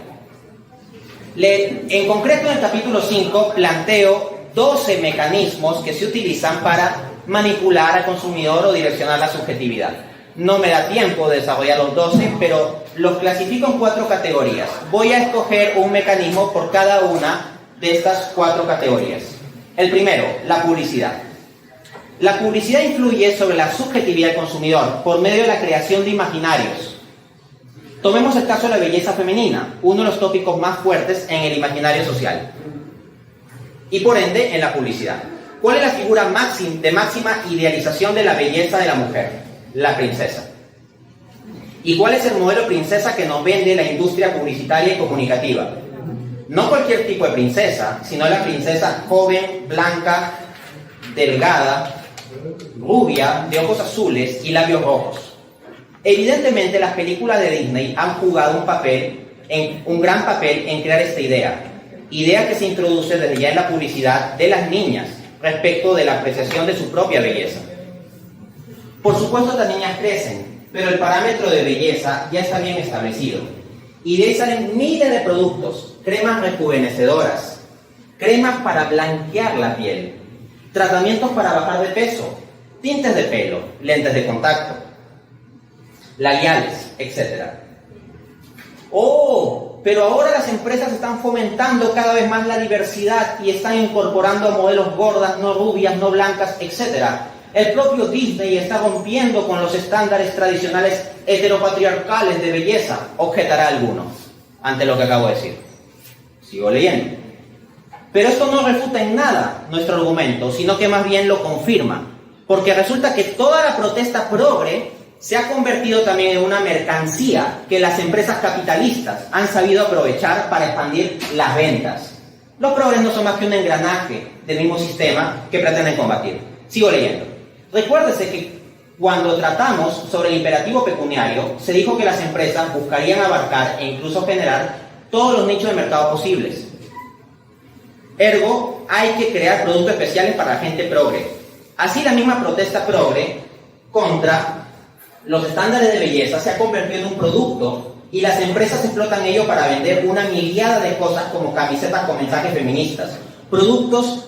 Speaker 3: En concreto, en el capítulo 5 planteo 12 mecanismos que se utilizan para manipular al consumidor o direccionar la subjetividad. No me da tiempo de desarrollar los 12, pero los clasifico en 4 categorías. Voy a escoger un mecanismo por cada una de estas 4 categorías. El primero, la publicidad. La publicidad influye sobre la subjetividad del consumidor por medio de la creación de imaginarios. Tomemos el caso de la belleza femenina, uno de los tópicos más fuertes en el imaginario social. Y por ende, en la publicidad. ¿Cuál es la figura de máxima idealización de la belleza de la mujer? La princesa. ¿Y cuál es el modelo princesa que nos vende la industria publicitaria y comunicativa? No cualquier tipo de princesa, sino la princesa joven, blanca, delgada, rubia, de ojos azules y labios rojos. Evidentemente, las películas de Disney han jugado un gran papel en crear esta idea que se introduce desde ya en la publicidad de las niñas respecto de la apreciación de su propia belleza. Por supuesto, las niñas crecen, pero el parámetro de belleza ya está bien establecido. Y de ahí salen miles de productos: cremas rejuvenecedoras, cremas para blanquear la piel, tratamientos para bajar de peso, tintes de pelo, lentes de contacto, labiales, etc. ¡Oh! Pero ahora las empresas están fomentando cada vez más la diversidad y están incorporando a modelos gordas, no rubias, no blancas, etc. El propio Disney está rompiendo con los estándares tradicionales heteropatriarcales de belleza, objetará alguno, ante lo que acabo de decir. Sigo leyendo. Pero esto no refuta en nada nuestro argumento, sino que más bien lo confirma, porque resulta que toda la protesta progre se ha convertido también en una mercancía que las empresas capitalistas han sabido aprovechar para expandir las ventas. Los progres no son más que un engranaje del mismo sistema que pretenden combatir. Sigo leyendo. Recuérdese que cuando tratamos sobre el imperativo pecuniario, se dijo que las empresas buscarían abarcar e incluso generar todos los nichos de mercado posibles. Ergo, hay que crear productos especiales para la gente progre. Así, la misma protesta progre contra los estándares de belleza se ha convertido en un producto y las empresas explotan ello para vender una miriada de cosas como camisetas con mensajes feministas, productos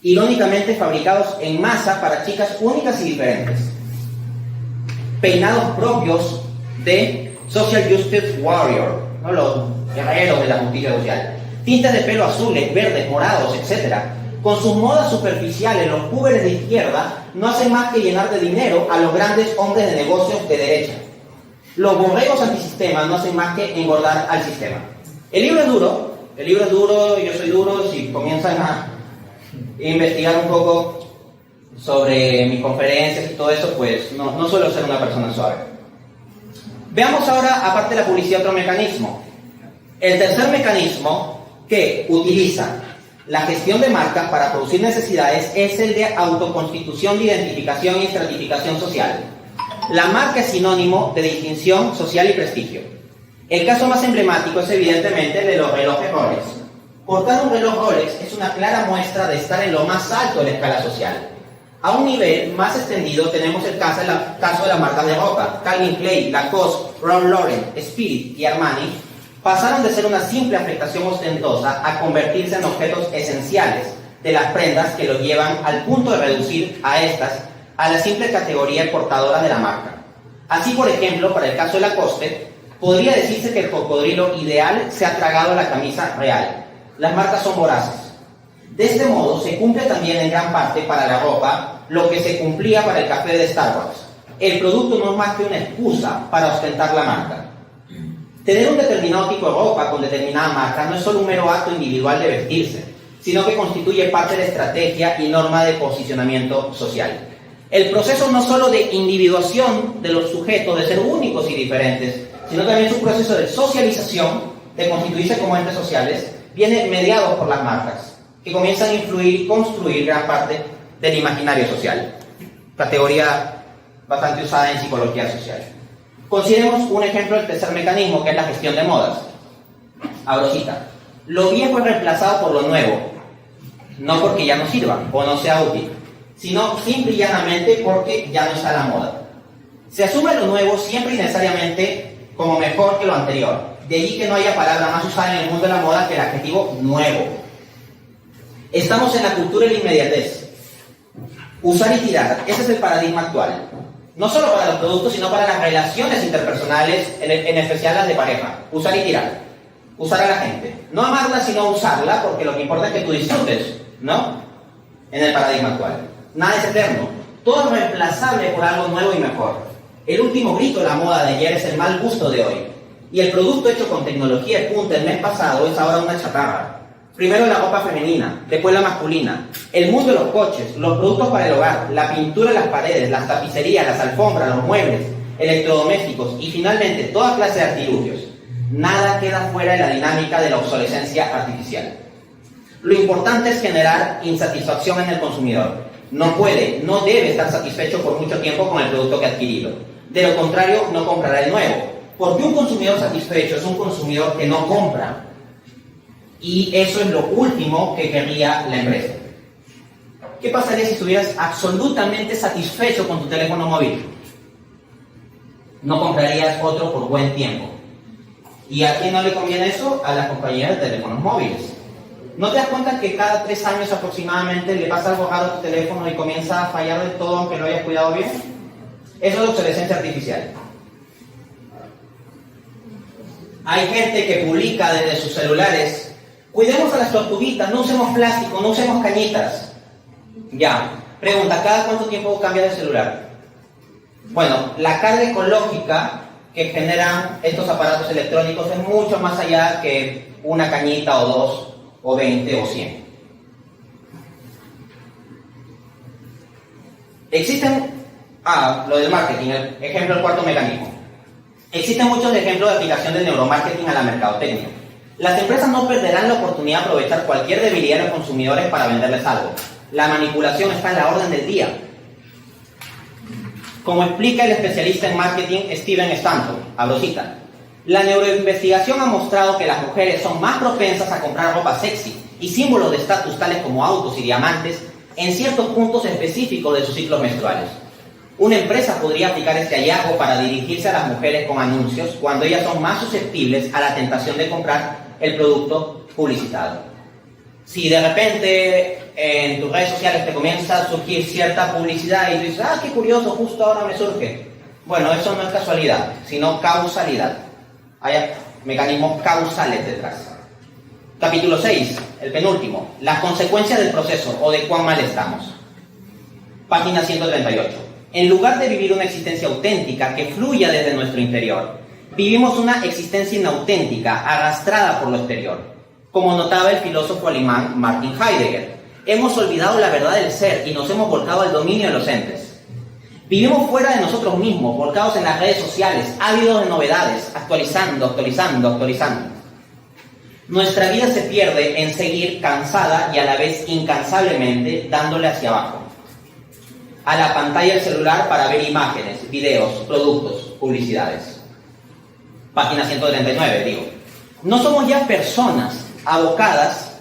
Speaker 3: irónicamente fabricados en masa para chicas únicas y diferentes, peinados propios de Social Justice Warrior, ¿no? Los guerreros de la justicia social, tintes de pelo azules, verdes, morados, etc. Con sus modas superficiales, los púberes de izquierda no hacen más que llenar de dinero a los grandes hombres de negocios de derecha. Los borregos antisistema no hacen más que engordar al sistema. El libro es duro, yo soy duro. Si comienzan a investigar un poco sobre mis conferencias y todo eso, pues no suelo ser una persona suave. Veamos ahora, aparte de la publicidad, otro mecanismo. El tercer mecanismo que utiliza la gestión de marcas para producir necesidades es el de autoconstitución de identificación y estratificación social. La marca es sinónimo de distinción social y prestigio. El caso más emblemático es evidentemente el de los relojes Rolex. Portar un reloj Rolex es una clara muestra de estar en lo más alto de la escala social. A un nivel más extendido tenemos el caso de las marcas de ropa. Calvin Klein, Lacoste, Ralph Lauren, Spirit y Armani pasaron de ser una simple afectación ostentosa a convertirse en objetos esenciales de las prendas que los llevan al punto de reducir a estas a la simple categoría de portadoras de la marca. Así, por ejemplo, para el caso de Lacoste, podría decirse que el cocodrilo ideal se ha tragado la camisa real. Las marcas son voraces. De este modo, se cumple también en gran parte para la ropa lo que se cumplía para el café de Starbucks. El producto no es más que una excusa para ostentar la marca. Tener un determinado tipo de ropa con determinada marca no es solo un mero acto individual de vestirse, sino que constituye parte de la estrategia y norma de posicionamiento social. El proceso no solo de individuación de los sujetos, de ser únicos y diferentes, sino también es un proceso de socialización, de constituirse como entes sociales, viene mediado por las marcas, que comienzan a influir y construir gran parte del imaginario social, categoría bastante usada en psicología social. Consideremos un ejemplo del tercer mecanismo, que es la gestión de modas. Abro cita. Lo viejo es reemplazado por lo nuevo, no porque ya no sirva o no sea útil, sino simple y llanamente porque ya no está a la moda. Se asume lo nuevo siempre y necesariamente como mejor que lo anterior. De allí que no haya palabra más usada en el mundo de la moda que el adjetivo nuevo. Estamos en la cultura de la inmediatez. Usar y tirar, ese es el paradigma actual. No solo para los productos, sino para las relaciones interpersonales, en especial las de pareja. Usar y tirar. Usar a la gente. No amarla, sino usarla, porque lo que importa es que tú disfrutes, ¿no? En el paradigma actual. Nada es eterno. Todo es reemplazable por algo nuevo y mejor. El último grito de la moda de ayer es el mal gusto de hoy. Y el producto hecho con tecnología de punta el mes pasado es ahora una chatarra. Primero la ropa femenina, después la masculina, el mundo de los coches, los productos para el hogar, la pintura en las paredes, las tapicerías, las alfombras, los muebles, electrodomésticos y finalmente toda clase de artilugios. Nada queda fuera de la dinámica de la obsolescencia artificial. Lo importante es generar insatisfacción en el consumidor. No puede, no debe estar satisfecho por mucho tiempo con el producto que ha adquirido. De lo contrario, no comprará el nuevo. Porque un consumidor satisfecho es un consumidor que no compra. Y eso es lo último que querría la empresa. ¿Qué pasaría si estuvieras absolutamente satisfecho con tu teléfono móvil? No comprarías otro por buen tiempo. ¿Y a quién no le conviene eso? A las compañías de teléfonos móviles. ¿No te das cuenta que cada 3 años aproximadamente le pasa algo raro a tu teléfono y comienza a fallar del todo aunque lo hayas cuidado bien? Eso es obsolescencia artificial. Hay gente que publica desde sus celulares: cuidemos a las tortuguitas, no usemos plástico, no usemos cañitas. Ya, pregunta, ¿cada cuánto tiempo cambia de celular? Bueno, la carga ecológica que generan estos aparatos electrónicos es mucho más allá que una cañita o 2 o 20 o 100. Existen, lo del marketing, el ejemplo del cuarto mecanismo. Existen muchos ejemplos de aplicación del neuromarketing a la mercadotecnia. Las empresas no perderán la oportunidad de aprovechar cualquier debilidad de los consumidores para venderles algo. La manipulación está en la orden del día. Como explica el especialista en marketing Steven Stanton, abro cita, la neuroinvestigación ha mostrado que las mujeres son más propensas a comprar ropa sexy y símbolos de estatus tales como autos y diamantes en ciertos puntos específicos de sus ciclos menstruales. Una empresa podría aplicar este hallazgo para dirigirse a las mujeres con anuncios cuando ellas son más susceptibles a la tentación de comprar el producto publicitado. Si de repente en tus redes sociales te comienza a surgir cierta publicidad y tú dices, qué curioso, justo ahora me surge. Bueno, eso no es casualidad, sino causalidad. Hay mecanismos causales detrás. Capítulo 6, el penúltimo, las consecuencias del proceso o de cuán mal estamos. Página 138. En lugar de vivir una existencia auténtica que fluya desde nuestro interior, vivimos una existencia inauténtica arrastrada por lo exterior. Como notaba el filósofo alemán Martin Heidegger, hemos olvidado la verdad del ser y nos hemos volcado al dominio de los entes. Vivimos fuera de nosotros mismos, volcados en las redes sociales, ávidos de novedades, actualizando. Nuestra vida se pierde en seguir cansada y a la vez incansablemente dándole hacia abajo a la pantalla del celular para ver imágenes, videos, productos, publicidades. Página 139, digo. No somos ya personas abocadas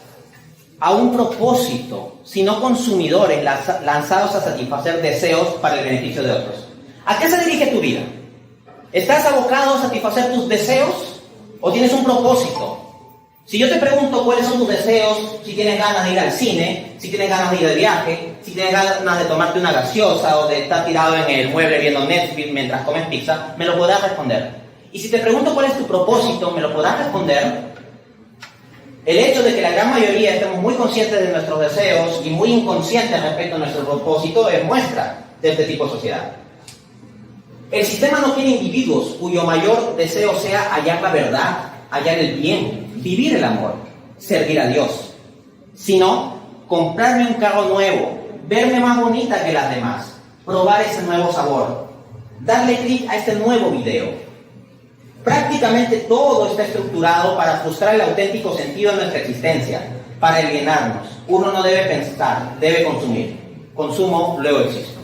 Speaker 3: a un propósito, sino consumidores lanzados a satisfacer deseos para el beneficio de otros. ¿A qué se dirige tu vida? ¿Estás abocado a satisfacer tus deseos o tienes un propósito? Si yo te pregunto cuáles son tus deseos, si tienes ganas de ir al cine, si tienes ganas de ir de viaje, si tienes ganas de tomarte una gaseosa o de estar tirado en el mueble viendo Netflix mientras comes pizza, me lo podrás responder. Y si te pregunto cuál es tu propósito, me lo podrás responder. El hecho de que la gran mayoría estemos muy conscientes de nuestros deseos y muy inconscientes respecto a nuestro propósito es muestra de este tipo de sociedad. El sistema no quiere individuos cuyo mayor deseo sea hallar la verdad, hallar el bien, vivir el amor, servir a Dios, sino comprarme un carro nuevo, verme más bonita que las demás, probar ese nuevo sabor, darle clic a este nuevo video. Prácticamente todo está estructurado para frustrar el auténtico sentido de nuestra existencia, para alienarnos. Uno no debe pensar, debe consumir. Consumo, luego existo.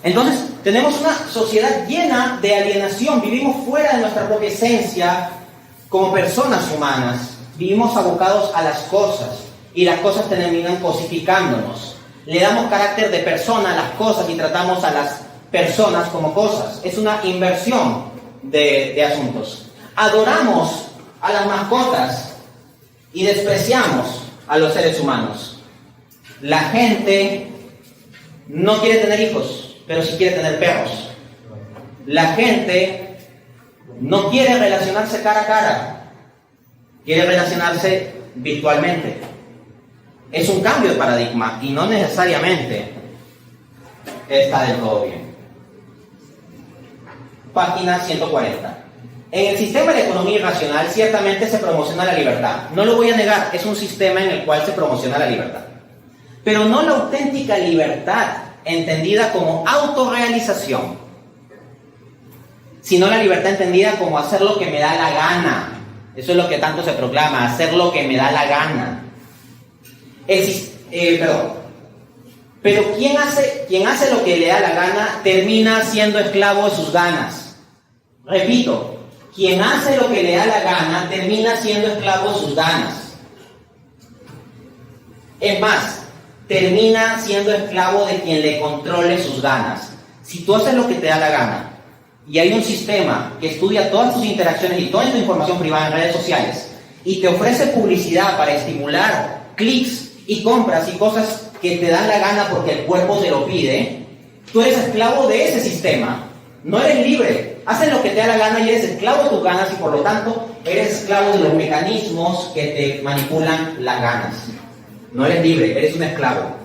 Speaker 3: Entonces, tenemos una sociedad llena de alienación, vivimos fuera de nuestra propia esencia como personas humanas, vivimos abocados a las cosas y las cosas terminan cosificándonos. Le damos carácter de persona a las cosas y tratamos a las personas como cosas. Es una inversión de asuntos. Adoramos a las mascotas y despreciamos a los seres humanos. La gente no quiere tener hijos, pero sí quiere tener perros. La gente no quiere relacionarse cara a cara, quiere relacionarse virtualmente. Es un cambio de paradigma y no necesariamente está del todo bien. Página 140. En el sistema de economía irracional ciertamente se promociona la libertad. No lo voy a negar, es un sistema en el cual se promociona la libertad. Pero no la auténtica libertad entendida como autorrealización, sino la libertad entendida como hacer lo que me da la gana. Eso es lo que tanto se proclama, hacer lo que me da la gana. Pero quien hace lo que le da la gana termina siendo esclavo de sus ganas. Repito, quien hace lo que le da la gana termina siendo esclavo de sus ganas. Es más, termina siendo esclavo de quien le controle sus ganas. Si tú haces lo que te da la gana y hay un sistema que estudia todas tus interacciones y toda tu información privada en redes sociales y te ofrece publicidad para estimular clics y compras y cosas que te dan la gana porque el cuerpo te lo pide, tú eres esclavo de ese sistema. No eres libre. Haces lo que te da la gana y eres esclavo de tus ganas y por lo tanto eres esclavo de los mecanismos que te manipulan las ganas. No eres libre, eres un esclavo.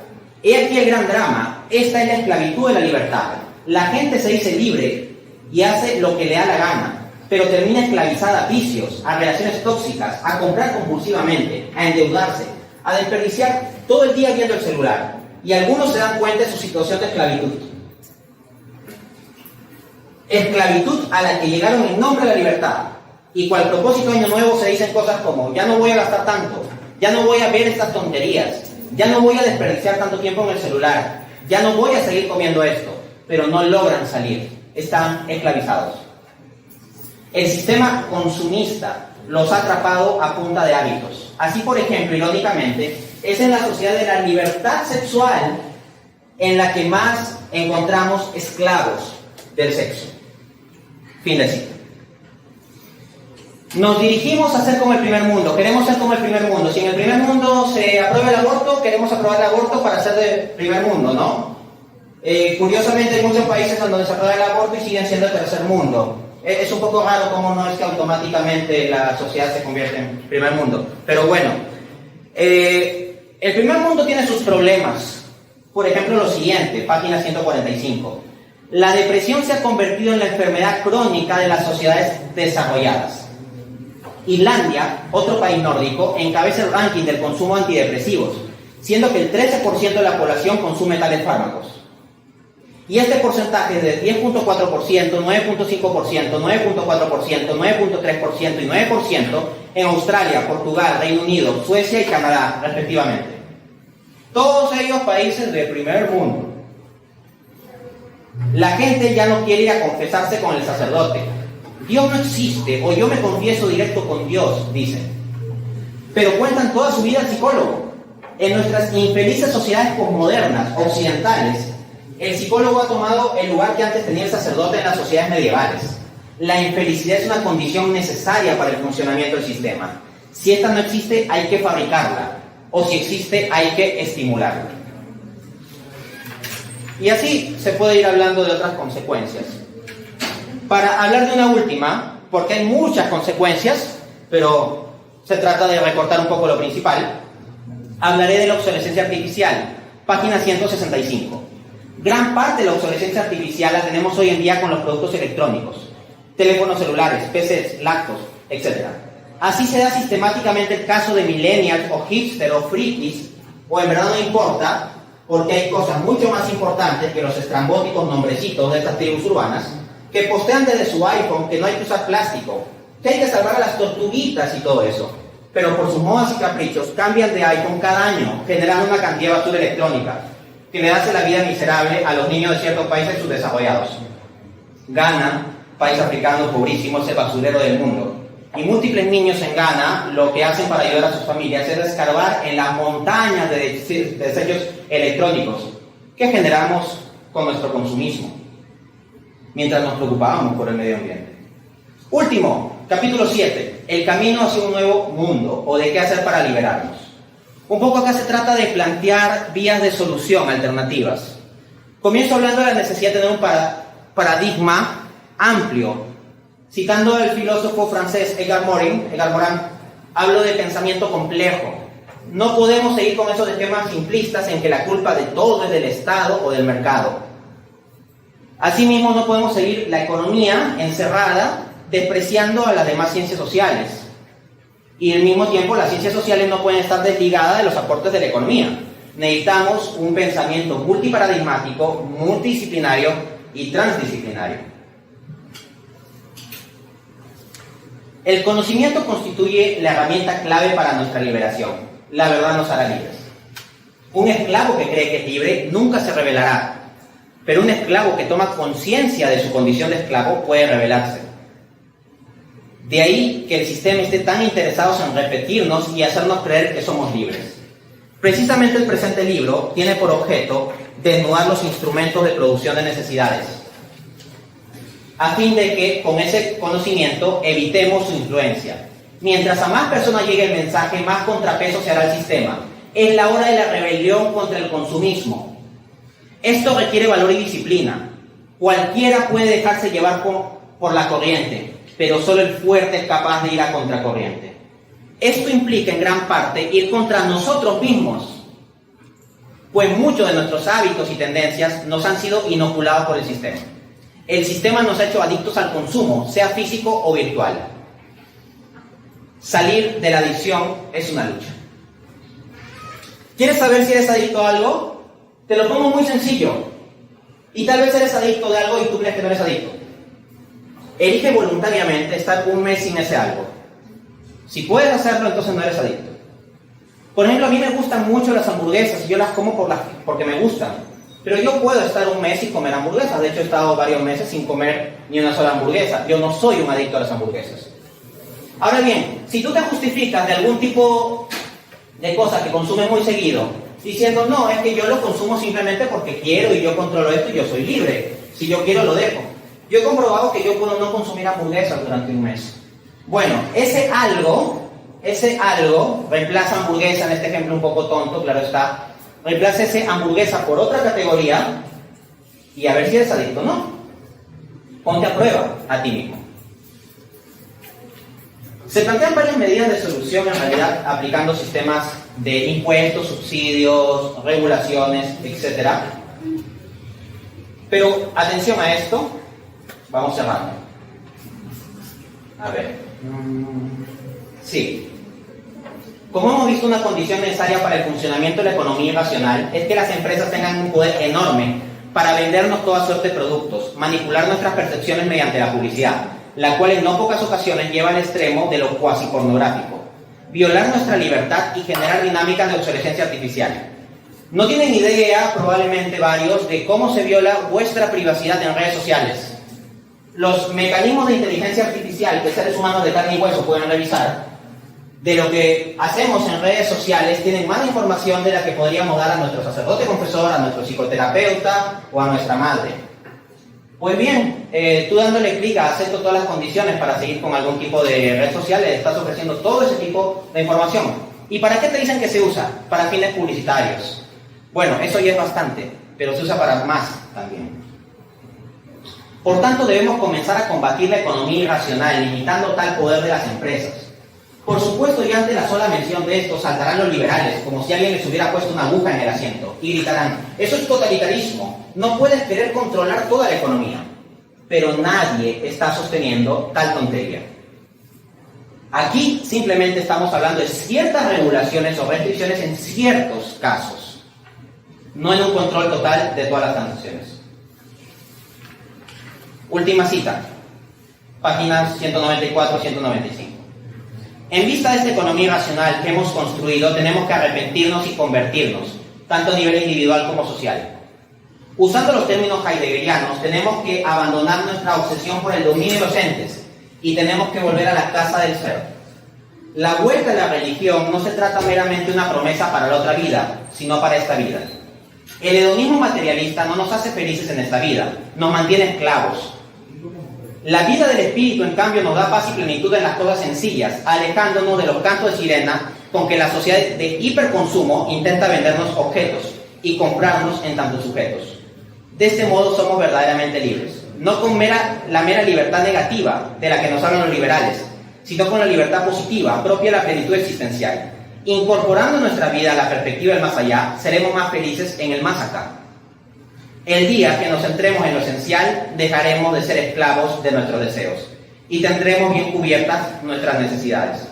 Speaker 3: He aquí el gran drama. Esta es la esclavitud de la libertad. La gente se dice libre y hace lo que le da la gana, pero termina esclavizada a vicios, a relaciones tóxicas, a comprar compulsivamente, a endeudarse, a desperdiciar todo el día viendo el celular. Y algunos se dan cuenta de su situación de esclavitud. Esclavitud a la que llegaron en nombre de la libertad. Y cual propósito de año nuevo se dicen cosas como: ya no voy a gastar tanto, ya no voy a ver estas tonterías, ya no voy a desperdiciar tanto tiempo en el celular, ya no voy a seguir comiendo esto, pero no logran salir, están esclavizados. El sistema consumista los ha atrapado a punta de hábitos. Así, por ejemplo, irónicamente, es en la sociedad de la libertad sexual en la que más encontramos esclavos del sexo. Fin de cita. Nos dirigimos a ser como el primer mundo, queremos ser como el primer mundo. Si en el primer mundo se aprueba el aborto, queremos aprobar el aborto para ser del primer mundo, ¿no? Curiosamente hay muchos países donde se aprueba el aborto y siguen siendo el tercer mundo. Es un poco raro cómo no es que automáticamente la sociedad se convierte en primer mundo. Pero bueno, el primer mundo tiene sus problemas. Por ejemplo, lo siguiente, página 145. La depresión se ha convertido en la enfermedad crónica de las sociedades desarrolladas. Islandia, otro país nórdico, encabeza el ranking del consumo de antidepresivos, siendo que el 13% de la población consume tales fármacos. Y este porcentaje es de 10.4%, 9.5%, 9.4%, 9.3% y 9% en Australia, Portugal, Reino Unido, Suecia y Canadá, respectivamente. Todos ellos países del primer mundo. La gente ya no quiere ir a confesarse con el sacerdote. Dios no existe, o yo me confieso directo con Dios, dicen. Pero cuentan toda su vida al psicólogo. En nuestras infelices sociedades posmodernas, occidentales, el psicólogo ha tomado el lugar que antes tenía el sacerdote en las sociedades medievales. La infelicidad es una condición necesaria para el funcionamiento del sistema. Si esta no existe, hay que fabricarla. O si existe, hay que estimularla. Y así se puede ir hablando de otras consecuencias. Para hablar de una última, porque hay muchas consecuencias, pero se trata de recortar un poco lo principal, hablaré de la obsolescencia artificial, página 165. Gran parte de la obsolescencia artificial la tenemos hoy en día con los productos electrónicos, teléfonos celulares, PCs, laptops, etc. Así se da sistemáticamente el caso de millennials o hipster o frikis, o en verdad no importa, porque hay cosas mucho más importantes que los estrambóticos nombrecitos de estas tribus urbanas, que postean desde su iPhone que no hay que usar plástico, que hay que salvar a las tortuguitas y todo eso. Pero por sus modas y caprichos cambian de iPhone cada año, generando una cantidad de basura electrónica, que le hace la vida miserable a los niños de ciertos países subdesarrollados. Ghana, país africano pobrísimo, es el basurero del mundo. Y múltiples niños en Ghana lo que hacen para ayudar a sus familias es escarbar en las montañas de desechos electrónicos que generamos con nuestro consumismo, mientras nos preocupábamos por el medio ambiente. Último, capítulo 7, el camino hacia un nuevo mundo, o de qué hacer para liberarnos. Un poco acá se trata de plantear vías de solución alternativas. Comienzo hablando de la necesidad de tener un paradigma amplio. Citando al filósofo francés Edgar Morin, hablo de pensamiento complejo. No podemos seguir con esos esquemas simplistas en que la culpa de todo es del Estado o del mercado. Asimismo, no podemos seguir la economía encerrada despreciando a las demás ciencias sociales. Y al mismo tiempo, las ciencias sociales no pueden estar desligadas de los aportes de la economía. Necesitamos un pensamiento multiparadigmático, multidisciplinario y transdisciplinario. El conocimiento constituye la herramienta clave para nuestra liberación. La verdad nos hará libres. Un esclavo que cree que es libre nunca se rebelará, pero un esclavo que toma conciencia de su condición de esclavo puede rebelarse. De ahí que el sistema esté tan interesado en repetirnos y hacernos creer que somos libres. Precisamente el presente libro tiene por objeto desnudar los instrumentos de producción de necesidades, a fin de que con ese conocimiento evitemos su influencia. Mientras a más personas llegue el mensaje, más contrapeso se hará al sistema. Es la hora de la rebelión contra el consumismo. Esto requiere valor y disciplina. Cualquiera puede dejarse llevar por la corriente, pero solo el fuerte es capaz de ir a contracorriente. Esto implica en gran parte ir contra nosotros mismos, pues muchos de nuestros hábitos y tendencias nos han sido inoculados por el sistema. El sistema nos ha hecho adictos al consumo, sea físico o virtual. Salir de la adicción es una lucha. ¿Quieres saber si eres adicto a algo? Te lo pongo muy sencillo. Y tal vez eres adicto de algo y tú crees que no eres adicto. Elige voluntariamente estar un mes sin ese algo. Si puedes hacerlo, entonces no eres adicto. Por ejemplo, a mí me gustan mucho las hamburguesas y yo las como porque me gustan. Pero yo puedo estar un mes sin comer hamburguesas. De hecho, he estado varios meses sin comer ni una sola hamburguesa. Yo no soy un adicto a las hamburguesas. Ahora bien, si tú te justificas de algún tipo de cosas que consumen muy seguido, diciendo, no, es que yo lo consumo simplemente porque quiero y yo controlo esto y yo soy libre. Si yo quiero, lo dejo. Yo he comprobado que yo puedo no consumir hamburguesas durante un mes. Bueno, ese algo reemplaza hamburguesa, en este ejemplo un poco tonto, claro está, reemplaza ese hamburguesa por otra categoría y a ver si eres adicto o no. Ponte a prueba a ti mismo. Se plantean varias medidas de solución en realidad aplicando sistemas de impuestos, subsidios, regulaciones, etc. Pero atención a esto, vamos cerrando. A ver. Sí. Como hemos visto, una condición necesaria para el funcionamiento de la economía irracional es que las empresas tengan un poder enorme para vendernos toda suerte de productos, manipular nuestras percepciones mediante la publicidad, la cual en no pocas ocasiones lleva al extremo de lo cuasi pornográfico, violar nuestra libertad y generar dinámicas de obsolescencia artificial. No tienen idea, probablemente varios, de cómo se viola vuestra privacidad en redes sociales. Los mecanismos de inteligencia artificial que seres humanos de carne y hueso pueden revisar, de lo que hacemos en redes sociales, tienen más información de la que podríamos dar a nuestro sacerdote confesor, a nuestro psicoterapeuta o a nuestra madre. Pues bien, tú dándole clic a acepto todas las condiciones para seguir con algún tipo de red social, le estás ofreciendo todo ese tipo de información. ¿Y para qué te dicen que se usa? Para fines publicitarios. Bueno, eso ya es bastante, pero se usa para más también. Por tanto, debemos comenzar a combatir la economía irracional, limitando tal poder de las empresas. Por supuesto, ya ante la sola mención de esto, saltarán los liberales, como si alguien les hubiera puesto una aguja en el asiento, y gritarán, eso es totalitarismo, no puedes querer controlar toda la economía. Pero nadie está sosteniendo tal tontería. Aquí simplemente estamos hablando de ciertas regulaciones o restricciones en ciertos casos, no en un control total de todas las transacciones. Última cita, páginas 194-195. En vista de esta economía irracional que hemos construido, tenemos que arrepentirnos y convertirnos, tanto a nivel individual como social. Usando los términos heideggerianos, tenemos que abandonar nuestra obsesión por el dominio de los entes y tenemos que volver a la casa del ser. La vuelta a la religión no se trata meramente de una promesa para la otra vida, sino para esta vida. El hedonismo materialista no nos hace felices en esta vida, nos mantiene esclavos. La vida del espíritu, en cambio, nos da paz y plenitud en las cosas sencillas, alejándonos de los cantos de sirena con que la sociedad de hiperconsumo intenta vendernos objetos y comprarnos en tantos sujetos. De este modo somos verdaderamente libres, no con la mera libertad negativa de la que nos hablan los liberales, sino con la libertad positiva, propia de la plenitud existencial. Incorporando nuestra vida a la perspectiva del más allá, seremos más felices en el más acá. El día que nos centremos en lo esencial, dejaremos de ser esclavos de nuestros deseos y tendremos bien cubiertas nuestras necesidades.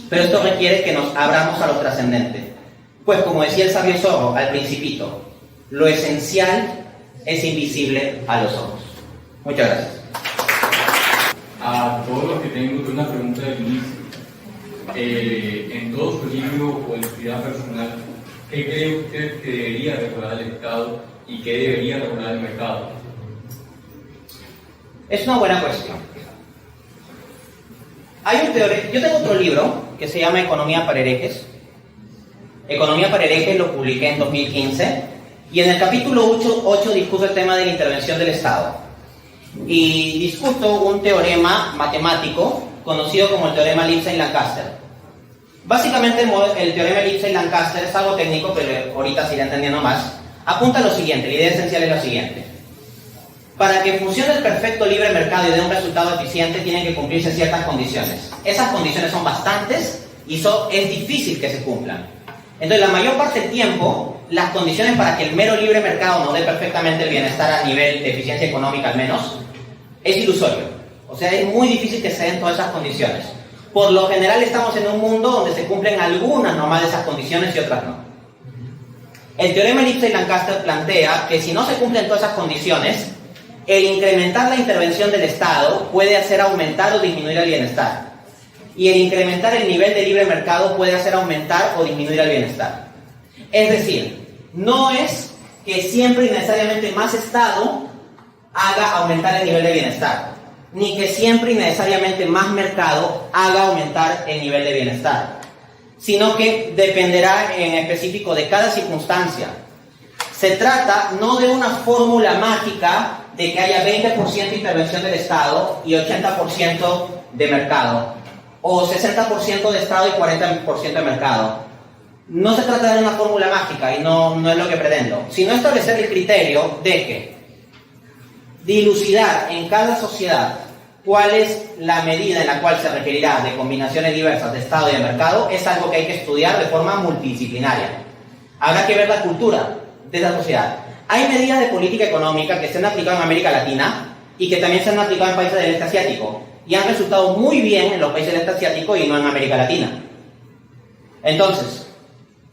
Speaker 3: Pero esto requiere que nos abramos a lo trascendente, pues como decía el sabio Zorro al principito, lo esencial es invisible a los ojos. Muchas gracias.
Speaker 4: A todos los que tengo una pregunta de inicio. En todo su libro o en su vida personal, ¿qué cree usted que debería regular el Estado y qué debería regular el mercado?
Speaker 3: Es una buena cuestión. Yo tengo otro libro que se llama Economía para herejes. Economía para herejes lo publiqué en 2015 y en el capítulo 8 discuto el tema de la intervención del Estado. Y discuto un teorema matemático conocido como el teorema Lipset-Lancaster. Básicamente el teorema Lipset-Lancaster es algo técnico, pero ahorita se irá entendiendo más. Apunta a lo siguiente, la idea esencial es la siguiente. Para que funcione el perfecto libre mercado y dé un resultado eficiente, tienen que cumplirse ciertas condiciones. Esas condiciones son bastantes y es difícil que se cumplan. Entonces, la mayor parte del tiempo, las condiciones para que el mero libre mercado nos dé perfectamente el bienestar a nivel de eficiencia económica al menos, es ilusorio. O sea, es muy difícil que se den todas esas condiciones. Por lo general estamos en un mundo donde se cumplen algunas nomás de esas condiciones y otras no. El teorema Lipset-Lancaster plantea que si no se cumplen todas esas condiciones, el incrementar la intervención del Estado puede hacer aumentar o disminuir el bienestar. Y el incrementar el nivel de libre mercado puede hacer aumentar o disminuir el bienestar. Es decir, no es que siempre y necesariamente más Estado haga aumentar el nivel de bienestar, ni que siempre y necesariamente más mercado haga aumentar el nivel de bienestar. sino que dependerá en específico de cada circunstancia. Se trata no de una fórmula mágica de que haya 20% de intervención del Estado y 80% de mercado, o 60% de Estado y 40% de mercado. No se trata de una fórmula mágica y no es lo que pretendo, sino establecer el criterio de que dilucidar en cada sociedad cuál es la medida en la cual se requerirá de combinaciones diversas de Estado y de mercado es algo que hay que estudiar de forma multidisciplinaria. Habrá que ver la cultura de esa sociedad. Hay medidas de política económica que se han aplicado en América Latina y que también se han aplicado en países del este asiático y han resultado muy bien en los países del este asiático y no en América Latina. Entonces,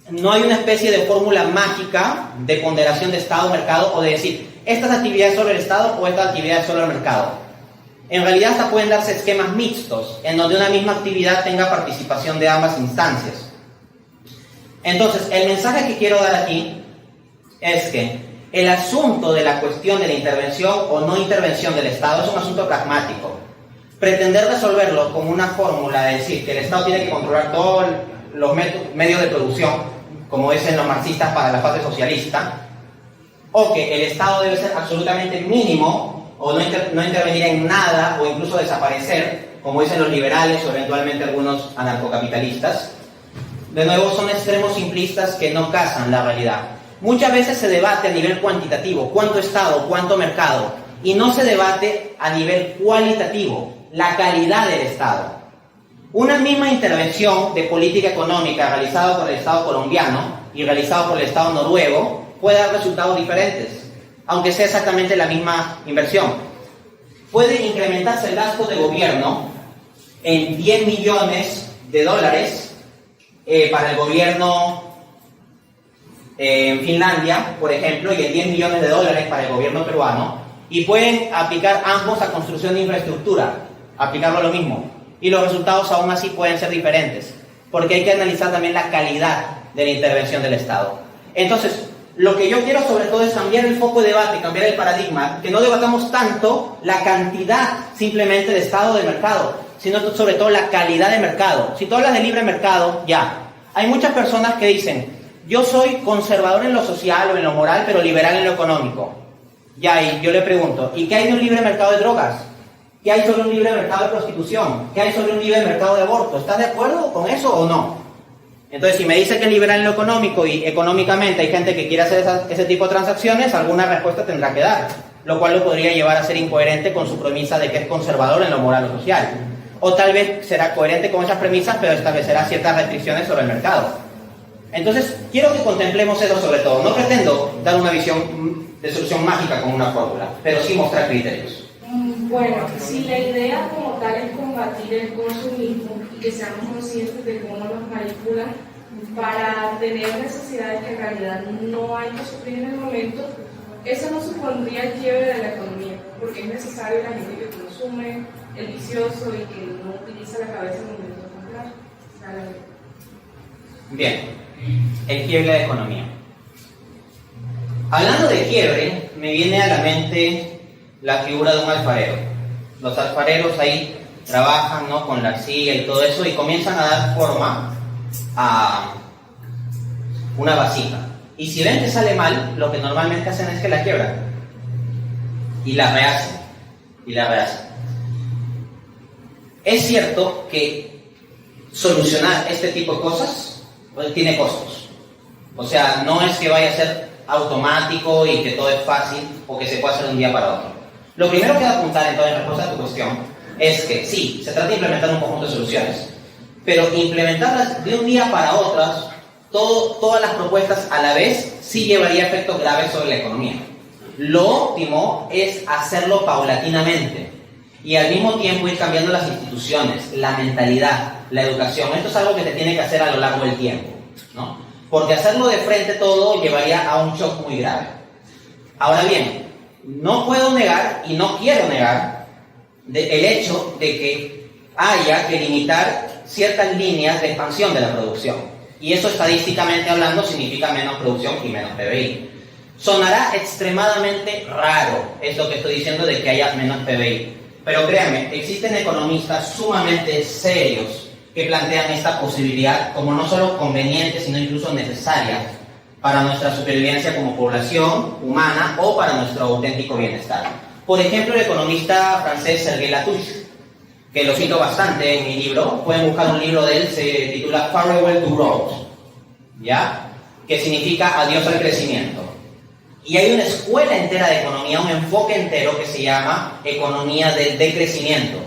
Speaker 3: no hay una especie de fórmula mágica de ponderación de Estado-mercado o de decir, estas actividades solo el Estado o estas actividades solo el mercado. En realidad hasta pueden darse esquemas mixtos, en donde una misma actividad tenga participación de ambas instancias. Entonces, el mensaje que quiero dar aquí es que el asunto de la cuestión de la intervención o no intervención del Estado es un asunto pragmático. Pretender resolverlo con una fórmula de decir que el Estado tiene que controlar todos los medios de producción, como dicen los marxistas para la fase socialista, o que el Estado debe ser absolutamente mínimo o no intervenir en nada o incluso desaparecer, como dicen los liberales o eventualmente algunos anarcocapitalistas, de nuevo son extremos simplistas que no casan la realidad. Muchas veces se debate a nivel cuantitativo, cuánto Estado, cuánto mercado, y no se debate a nivel cualitativo, la calidad del Estado. Una misma intervención de política económica realizada por el Estado colombiano y realizada por el Estado noruego puede dar resultados diferentes, aunque sea exactamente la misma inversión. Puede incrementarse el gasto de gobierno en 10 millones de dólares para el gobierno en Finlandia, por ejemplo, y en 10 millones de dólares para el gobierno peruano, y pueden aplicar ambos a construcción de infraestructura, aplicarlo a lo mismo, y los resultados aún así pueden ser diferentes, porque hay que analizar también la calidad de la intervención del Estado. Entonces, lo que yo quiero sobre todo es cambiar el foco de debate, cambiar el paradigma, que no debatamos tanto la cantidad simplemente de Estado o de mercado, sino sobre todo la calidad de mercado. Si tú hablas de libre mercado, ya, hay muchas personas que dicen, yo soy conservador en lo social o en lo moral, pero liberal en lo económico. Ya, y yo le pregunto, ¿y qué hay de un libre mercado de drogas? ¿Qué hay sobre un libre mercado de prostitución? ¿Qué hay sobre un libre mercado de aborto? ¿Estás de acuerdo con eso o no? Entonces, si me dice que es liberal en lo económico y económicamente hay gente que quiere hacer ese tipo de transacciones, alguna respuesta tendrá que dar, lo cual lo podría llevar a ser incoherente con su premisa de que es conservador en lo moral o social. O tal vez será coherente con esas premisas, pero establecerá ciertas restricciones sobre el mercado. Entonces, quiero que contemplemos eso sobre todo. No pretendo dar una visión de solución mágica con una fórmula, pero sí mostrar criterios.
Speaker 5: Bueno, si la idea como tal es combatir el consumismo y que seamos conscientes de cómo nos manipulan para tener necesidades que en realidad no hay que suplir en el momento, eso no supondría el quiebre de la economía, porque es necesario la gente que consume, el vicioso y que no utiliza la cabeza en el momento de comprar.
Speaker 3: Bien, el quiebre de la economía. Hablando de quiebre, me viene a la mente la figura de un alfarero. Los alfareros ahí trabajan, ¿no?, con la arcilla y todo eso y comienzan a dar forma a una vasija. Y si ven que sale mal, lo que normalmente hacen es que la quiebran y la rehacen y la rehacen. Es cierto que solucionar este tipo de cosas tiene costos. O sea, no es que vaya a ser automático y que todo es fácil o que se pueda hacer de un día para otro. Lo primero que voy a apuntar entonces en respuesta a tu cuestión es que sí, se trata de implementar un conjunto de soluciones, pero implementarlas de un día para otro, todas las propuestas a la vez, sí llevaría efectos graves sobre la economía. Lo óptimo es hacerlo paulatinamente y al mismo tiempo ir cambiando las instituciones, la mentalidad, la educación. Esto es algo que se tiene que hacer a lo largo del tiempo, ¿no? Porque hacerlo de frente todo llevaría a un shock muy grave. Ahora bien, no puedo negar y no quiero negar el hecho de que haya que limitar ciertas líneas de expansión de la producción. Y eso estadísticamente hablando significa menos producción y menos PBI. Sonará extremadamente raro esto que estoy diciendo de que haya menos PBI. Pero créanme, existen economistas sumamente serios que plantean esta posibilidad como no solo conveniente, sino incluso necesaria para nuestra supervivencia como población humana o para nuestro auténtico bienestar. Por ejemplo, el economista francés Serge Latouche, que lo cito bastante en mi libro, pueden buscar un libro de él, se titula Farewell to Growth, ¿ya? Que significa adiós al crecimiento. Y hay una escuela entera de economía, un enfoque entero que se llama economía del decrecimiento,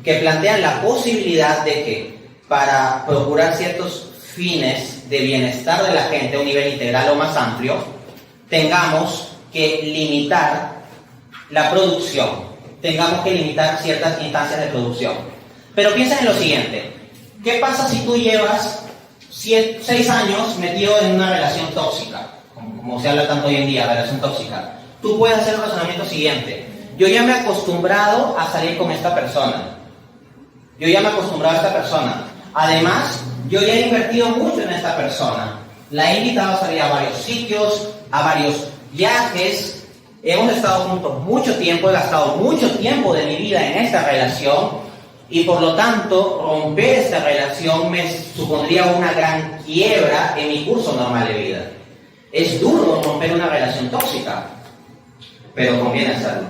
Speaker 3: que plantean la posibilidad de que para procurar ciertos fines de bienestar de la gente a un nivel integral o más amplio, tengamos que limitar la producción, tengamos que limitar ciertas instancias de producción. Pero piensa en lo siguiente, ¿qué pasa si tú llevas 6 años metido en una relación tóxica? Como se habla tanto hoy en día, relación tóxica. Tú puedes hacer el razonamiento siguiente, yo ya me he acostumbrado a salir con esta persona, yo ya me he acostumbrado a esta persona, además, yo ya he invertido mucho en esta persona, la he invitado a salir a varios sitios, a varios viajes, hemos estado juntos mucho tiempo, he gastado mucho tiempo de mi vida en esta relación y por lo tanto romper esta relación me supondría una gran quiebra en mi curso normal de vida. Es duro romper una relación tóxica, pero conviene hacerlo.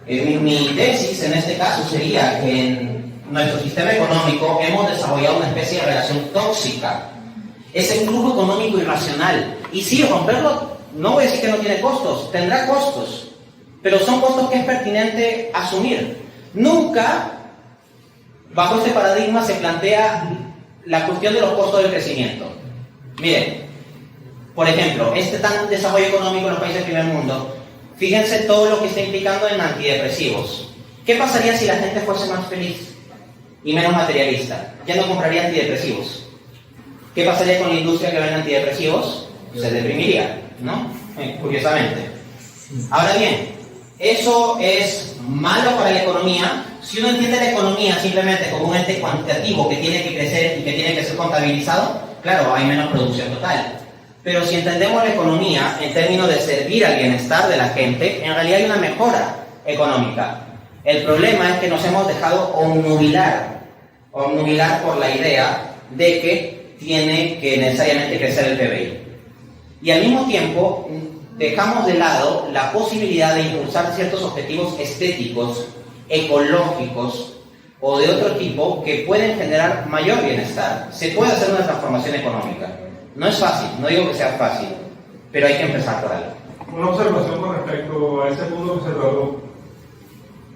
Speaker 3: Mi tesis en este caso sería que en nuestro sistema económico hemos desarrollado una especie de relación tóxica. Es un flujo económico irracional. Y sí, romperlo, no voy a decir que no tiene costos, tendrá costos, pero son costos que es pertinente asumir. Nunca, bajo este paradigma, se plantea la cuestión de los costos del crecimiento. Miren, por ejemplo, este tan desarrollo económico en los países del primer mundo, fíjense todo lo que está implicando en antidepresivos. ¿Qué pasaría si la gente fuese más feliz y menos materialista? Ya no compraría antidepresivos. ¿Qué pasaría con la industria que vende antidepresivos? Se deprimiría, ¿no? Curiosamente. Ahora bien, ¿eso es malo para la economía? Si uno entiende la economía simplemente como un ente cuantitativo que tiene que crecer y que tiene que ser contabilizado, claro, hay menos producción total. Pero si entendemos la economía en términos de servir al bienestar de la gente, en realidad hay una mejora económica. El problema es que nos hemos dejado obnubilar por la idea de que tiene que necesariamente crecer el PBI. Y al mismo tiempo dejamos de lado la posibilidad de impulsar ciertos objetivos estéticos, ecológicos o de otro tipo que pueden generar mayor bienestar. Se puede hacer una transformación económica. No es fácil, no digo que sea fácil, pero hay que empezar por algo.
Speaker 2: Una observación con respecto a ese punto que se trató.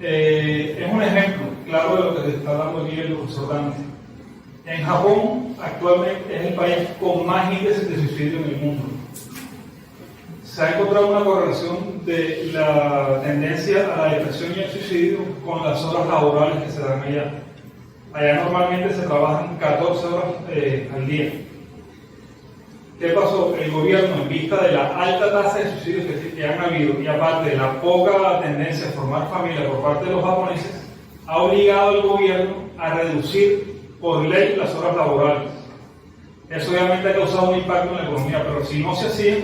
Speaker 2: Es un ejemplo claro de lo que se está dando aquí el profesor Dante. En Japón, actualmente es el país con más índices de suicidio en el mundo. Se ha encontrado una correlación de la tendencia a la depresión y el suicidio con las horas laborales que se dan allá. Allá normalmente se trabajan 14 horas al día. ¿Qué pasó? El gobierno, en vista de la alta tasa de suicidios que han habido y aparte de la poca tendencia a formar familia por parte de los japoneses, ha obligado al gobierno a reducir por ley las horas laborales. Eso obviamente ha causado un impacto en la economía, pero si no se hacía,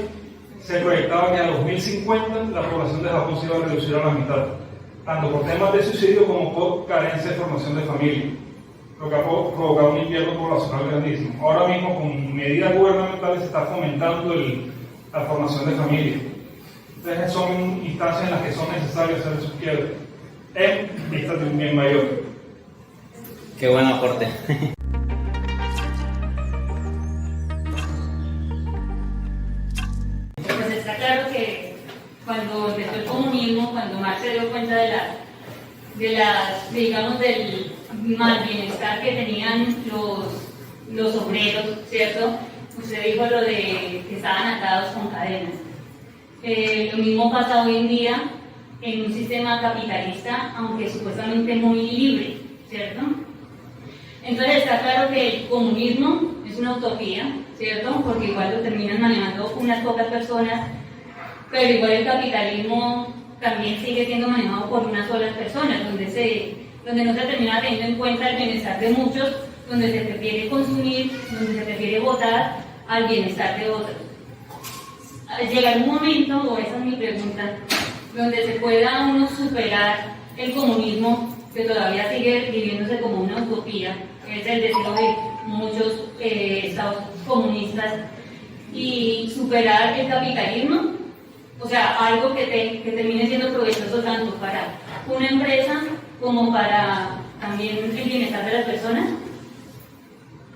Speaker 2: se proyectaba que a 2050 la población de Japón se iba a reducir a la mitad, tanto por temas de suicidio como por carencia de formación de familia, lo que ha provocado un invierno poblacional grandísimo. Ahora mismo, con medidas gubernamentales, se está fomentando la formación de familia. Entonces, son instancias en las que son necesarias hacer esos quiebres en vistas de un bien mayor.
Speaker 3: Qué buen aporte.
Speaker 6: Pues está claro que cuando empezó el comunismo, cuando Marx se dio cuenta digamos, del mal bienestar que tenían los obreros, ¿cierto? Usted dijo lo de que estaban atados con cadenas. Lo mismo pasa hoy en día en un sistema capitalista, aunque supuestamente muy libre, ¿cierto? Entonces está claro que el comunismo es una utopía, ¿cierto? Porque igual lo terminan manejando unas pocas personas, pero igual el capitalismo también sigue siendo manejado por unas solas personas, donde no se termina teniendo en cuenta el bienestar de muchos, donde se prefiere consumir, donde se prefiere votar al bienestar de otros. Llegar un momento, o esa es mi pregunta, donde se pueda uno superar el comunismo, que todavía sigue viviéndose como una utopía, utopía, es el deseo de muchos estados comunistas, y superar el capitalismo, o sea, algo que termine siendo provechoso tanto para una empresa como para también el bienestar de las personas.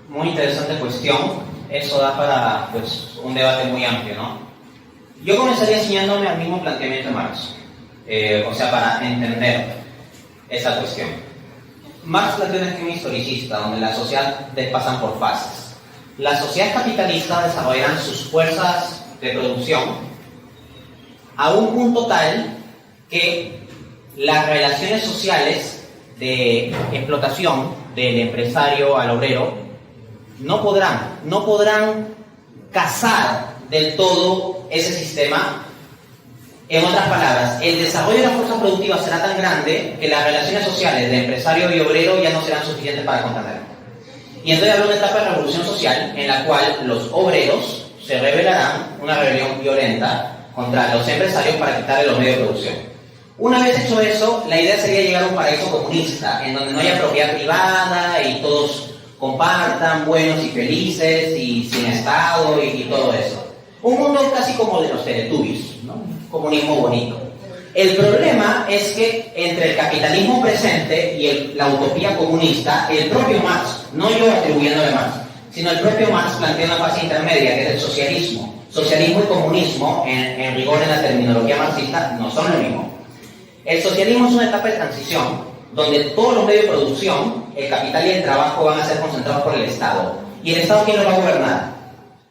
Speaker 3: Muy interesante cuestión. Eso da para pues, un debate muy amplio, ¿no? Yo comenzaría enseñándome al mismo planteamiento de Marx, o sea, para entender esa cuestión. Marx plantea un esquema historicista donde la sociedad pasan por fases. La sociedad capitalista desarrollarán sus fuerzas de producción a un punto tal que las relaciones sociales de explotación del empresario al obrero no podrán cazar del todo ese sistema. En otras palabras, el desarrollo de la fuerza productiva será tan grande que las relaciones sociales de empresario y obrero ya no serán suficientes para contenerlo. Y entonces habrá una etapa de revolución social en la cual los obreros se rebelarán, una rebelión violenta contra los empresarios para quitarle los medios de producción. Una vez hecho eso, la idea sería llegar a un paraíso comunista, en donde no haya propiedad privada y todos compartan, buenos y felices y sin Estado y todo eso. Un mundo casi como de los Teletubbies, ¿no? Un comunismo bonito. El problema es que entre el capitalismo presente y la utopía comunista, el propio Marx, no yo atribuyéndole a Marx, sino el propio Marx plantea una fase intermedia, que es el socialismo. Socialismo y comunismo, en rigor en la terminología marxista, no son lo mismo. El socialismo es una etapa de transición, donde todos los medios de producción, el capital y el trabajo van a ser concentrados por el Estado. ¿Y el Estado quién lo va a gobernar?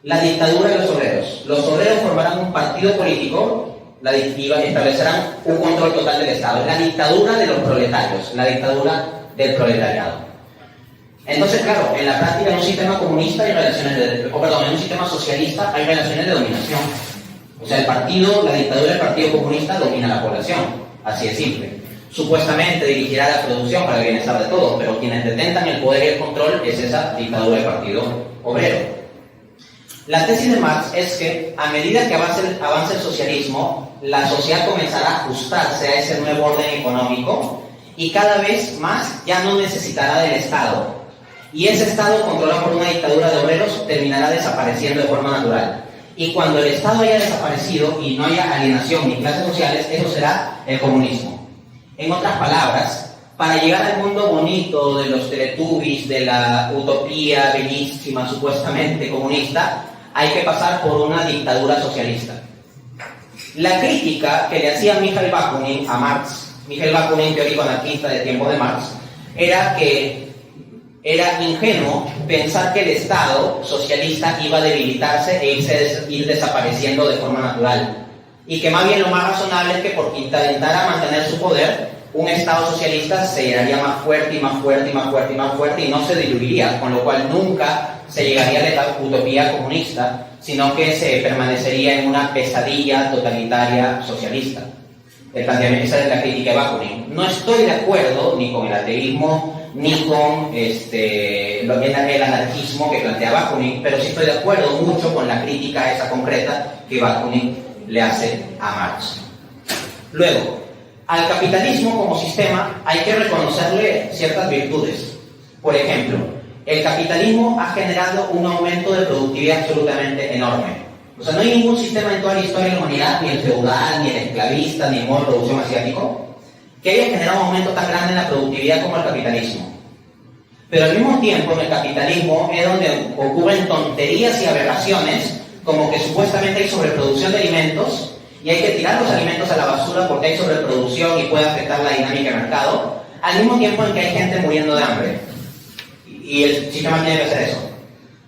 Speaker 3: La dictadura de los obreros. Los obreros formarán un partido político y establecerán un control total del Estado. La dictadura de los proletarios, la dictadura del proletariado. Entonces, claro, en la práctica en un sistema comunista hay relaciones en un sistema socialista hay relaciones de dominación. O sea, la dictadura del Partido Comunista domina a la población, así de simple. Supuestamente dirigirá la producción para el bienestar de todos, pero quienes detentan el poder y el control es esa dictadura del Partido Obrero. La tesis de Marx es que a medida que avance el socialismo, la sociedad comenzará a ajustarse a ese nuevo orden económico y cada vez más ya no necesitará del Estado. Y ese Estado, controlado por una dictadura de obreros, terminará desapareciendo de forma natural. Y cuando el Estado haya desaparecido y no haya alienación ni clases sociales, eso será el comunismo. En otras palabras, para llegar al mundo bonito de los Teletubbies, de la utopía bellísima supuestamente comunista, hay que pasar por una dictadura socialista. La crítica que le hacía Michael Bakunin a Marx, Michael Bakunin, teórico anarquista de tiempos de Marx, era que era ingenuo pensar que el Estado socialista iba a debilitarse e ir desapareciendo de forma natural. Y que más bien lo más razonable es que por intentara mantener su poder, un Estado socialista se haría más fuerte y más fuerte y más fuerte y más fuerte y no se diluiría, con lo cual nunca se llegaría a la utopía comunista, sino que se permanecería en una pesadilla totalitaria socialista. Esa es la crítica de Bakunin. No estoy de acuerdo ni con el ateísmo ni con el anarquismo que plantea Bakunin, pero sí estoy de acuerdo mucho con la crítica esa concreta que Bakunin le hace a Marx. Luego, al capitalismo como sistema hay que reconocerle ciertas virtudes. Por ejemplo, el capitalismo ha generado un aumento de productividad absolutamente enorme. O sea, no hay ningún sistema en toda la historia de la humanidad, ni el feudal, ni el esclavista, ni el modo de producción asiático, que haya generado un aumento tan grande en la productividad como el capitalismo. Pero al mismo tiempo, en el capitalismo es donde ocurren tonterías y aberraciones, como que supuestamente hay sobreproducción de alimentos y hay que tirar los alimentos a la basura porque hay sobreproducción y puede afectar la dinámica del mercado, al mismo tiempo en que hay gente muriendo de hambre. Y el sistema tiene que hacer eso.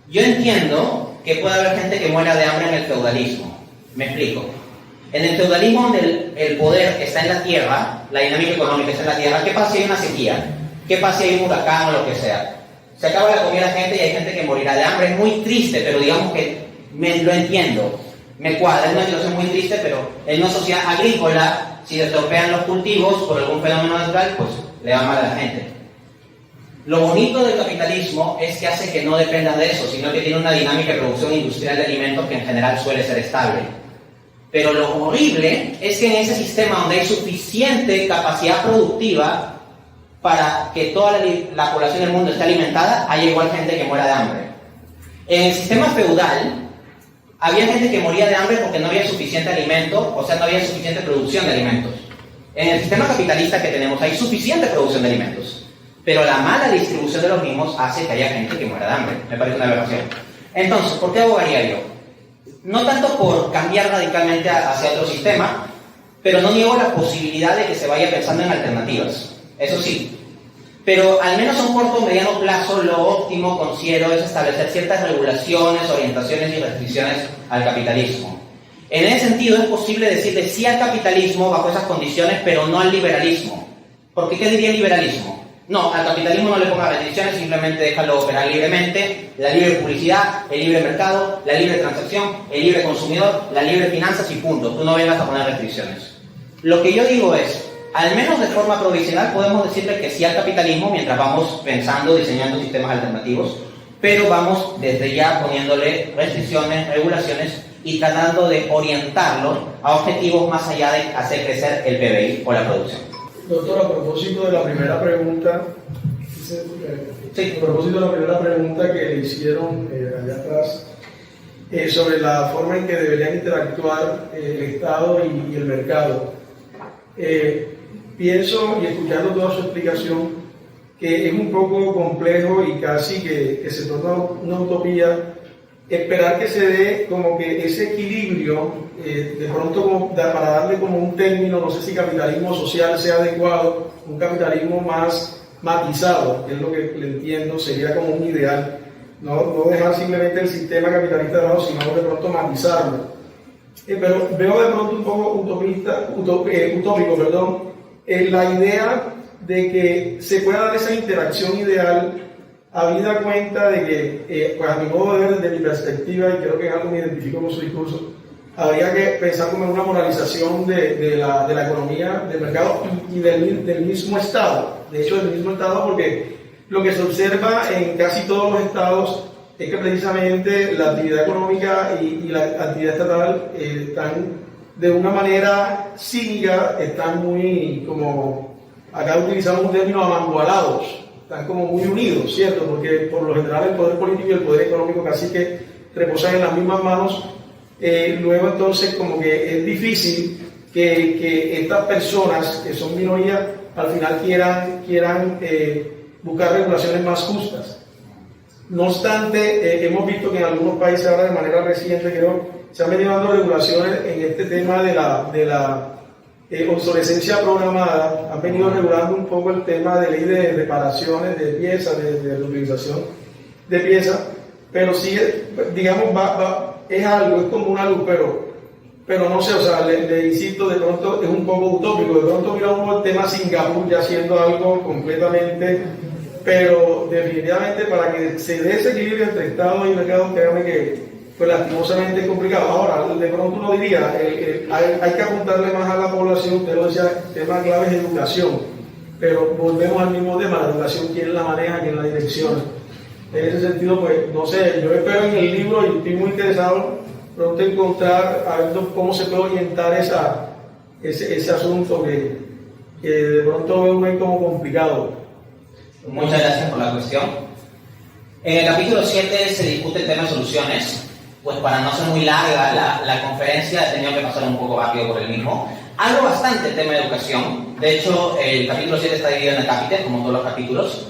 Speaker 3: Yo entiendo que puede haber gente que muera de hambre en el feudalismo. Me explico. En el feudalismo, donde el poder está en la tierra, la dinámica económica está en la tierra, ¿qué pasa si hay una sequía? ¿Qué pasa si hay un huracán o lo que sea? Se acaba la comida de la gente y hay gente que morirá de hambre. Es muy triste, pero digamos que lo entiendo. Me cuadra, es una situación muy triste, pero en una sociedad agrícola, si se estropean los cultivos por algún fenómeno natural, pues le va mal a la gente. Lo bonito del capitalismo es que hace que no dependa de eso, sino que tiene una dinámica de producción industrial de alimentos que en general suele ser estable. Pero lo horrible es que en ese sistema donde hay suficiente capacidad productiva para que toda la población del mundo esté alimentada, haya igual gente que muera de hambre. En el sistema feudal, había gente que moría de hambre porque no había suficiente alimento, o sea, no había suficiente producción de alimentos. En el sistema capitalista que tenemos hay suficiente producción de alimentos, pero la mala distribución de los mismos hace que haya gente que muera de hambre. Me parece una aberración. Entonces, ¿por qué abogaría yo? No tanto por cambiar radicalmente hacia otro sistema, pero no niego la posibilidad de que se vaya pensando en alternativas. Eso sí. Pero al menos a un corto o mediano plazo, lo óptimo, considero, es establecer ciertas regulaciones, orientaciones y restricciones al capitalismo. En ese sentido, es posible decirle sí al capitalismo bajo esas condiciones, pero no al liberalismo. Porque ¿qué diría el liberalismo? No, al capitalismo no le ponga restricciones, simplemente déjalo operar libremente, la libre publicidad, el libre mercado, la libre transacción, el libre consumidor, la libre finanzas y punto. Tú no vengas a poner restricciones. Lo que yo digo es, al menos de forma provisional podemos decirle que sí al capitalismo mientras vamos pensando, diseñando sistemas alternativos, pero vamos desde ya poniéndole restricciones, regulaciones y tratando de orientarlo a objetivos más allá de hacer crecer el PBI o la producción.
Speaker 7: Doctor, a propósito de la primera pregunta, que le hicieron allá atrás, sobre la forma en que deberían interactuar el Estado y el mercado, pienso, y escuchando toda su explicación, que es un poco complejo y casi que se torna una utopía esperar que se dé como que ese equilibrio, de pronto como para darle como un término, no sé si capitalismo social sea adecuado, un capitalismo más matizado, que es lo que le entiendo, sería como un ideal, no dejar simplemente el sistema capitalista de lado, sino de pronto matizarlo. Pero veo de pronto un poco utópico, la idea de que se pueda dar esa interacción ideal, habida cuenta de que, pues a mi modo de ver, desde mi perspectiva, y creo que en algo me identifico con su discurso, habría que pensar como en una moralización de la economía, del mercado y del mismo Estado. De hecho, del mismo Estado, porque lo que se observa en casi todos los estados es que precisamente la actividad económica y la actividad estatal están de una manera cínica, están muy, como acá utilizamos un término, amangualados. Están como muy unidos, ¿cierto? Porque por lo general el poder político y el poder económico casi que reposan en las mismas manos. Luego entonces como que es difícil que estas personas que son minorías al final quieran buscar regulaciones más justas. No obstante, hemos visto que en algunos países ahora de manera reciente creo se han venido dando regulaciones en este tema de la obsolescencia programada, han venido regulando un poco el tema de ley de reparaciones de piezas, de reutilización de piezas, pero sí, digamos, es algo, es como una luz, pero no sé, o sea, le insisto, de pronto es un poco utópico, de pronto miramos el tema Singapur ya siendo algo completamente, pero definitivamente para que se dé ese equilibrio entre Estado y mercado, créanme que pues lastimosamente es complicado. Ahora, de pronto uno diría, hay que apuntarle más a la población, usted lo decía, el tema clave es educación, pero volvemos al mismo tema, la educación, quién la maneja, quién la direcciona. En ese sentido, pues, no sé, yo espero en el libro y estoy muy interesado pronto encontrar, a ver cómo se puede orientar ese asunto que de pronto veo muy como complicado.
Speaker 3: Muchas gracias por la cuestión. En el capítulo 7 se discute el tema de soluciones. Pues para no ser muy larga la conferencia, he tenido que pasar un poco rápido por el mismo. Hablo bastante del tema de educación. De hecho, el capítulo 7 está dividido en acápites, como todos los capítulos,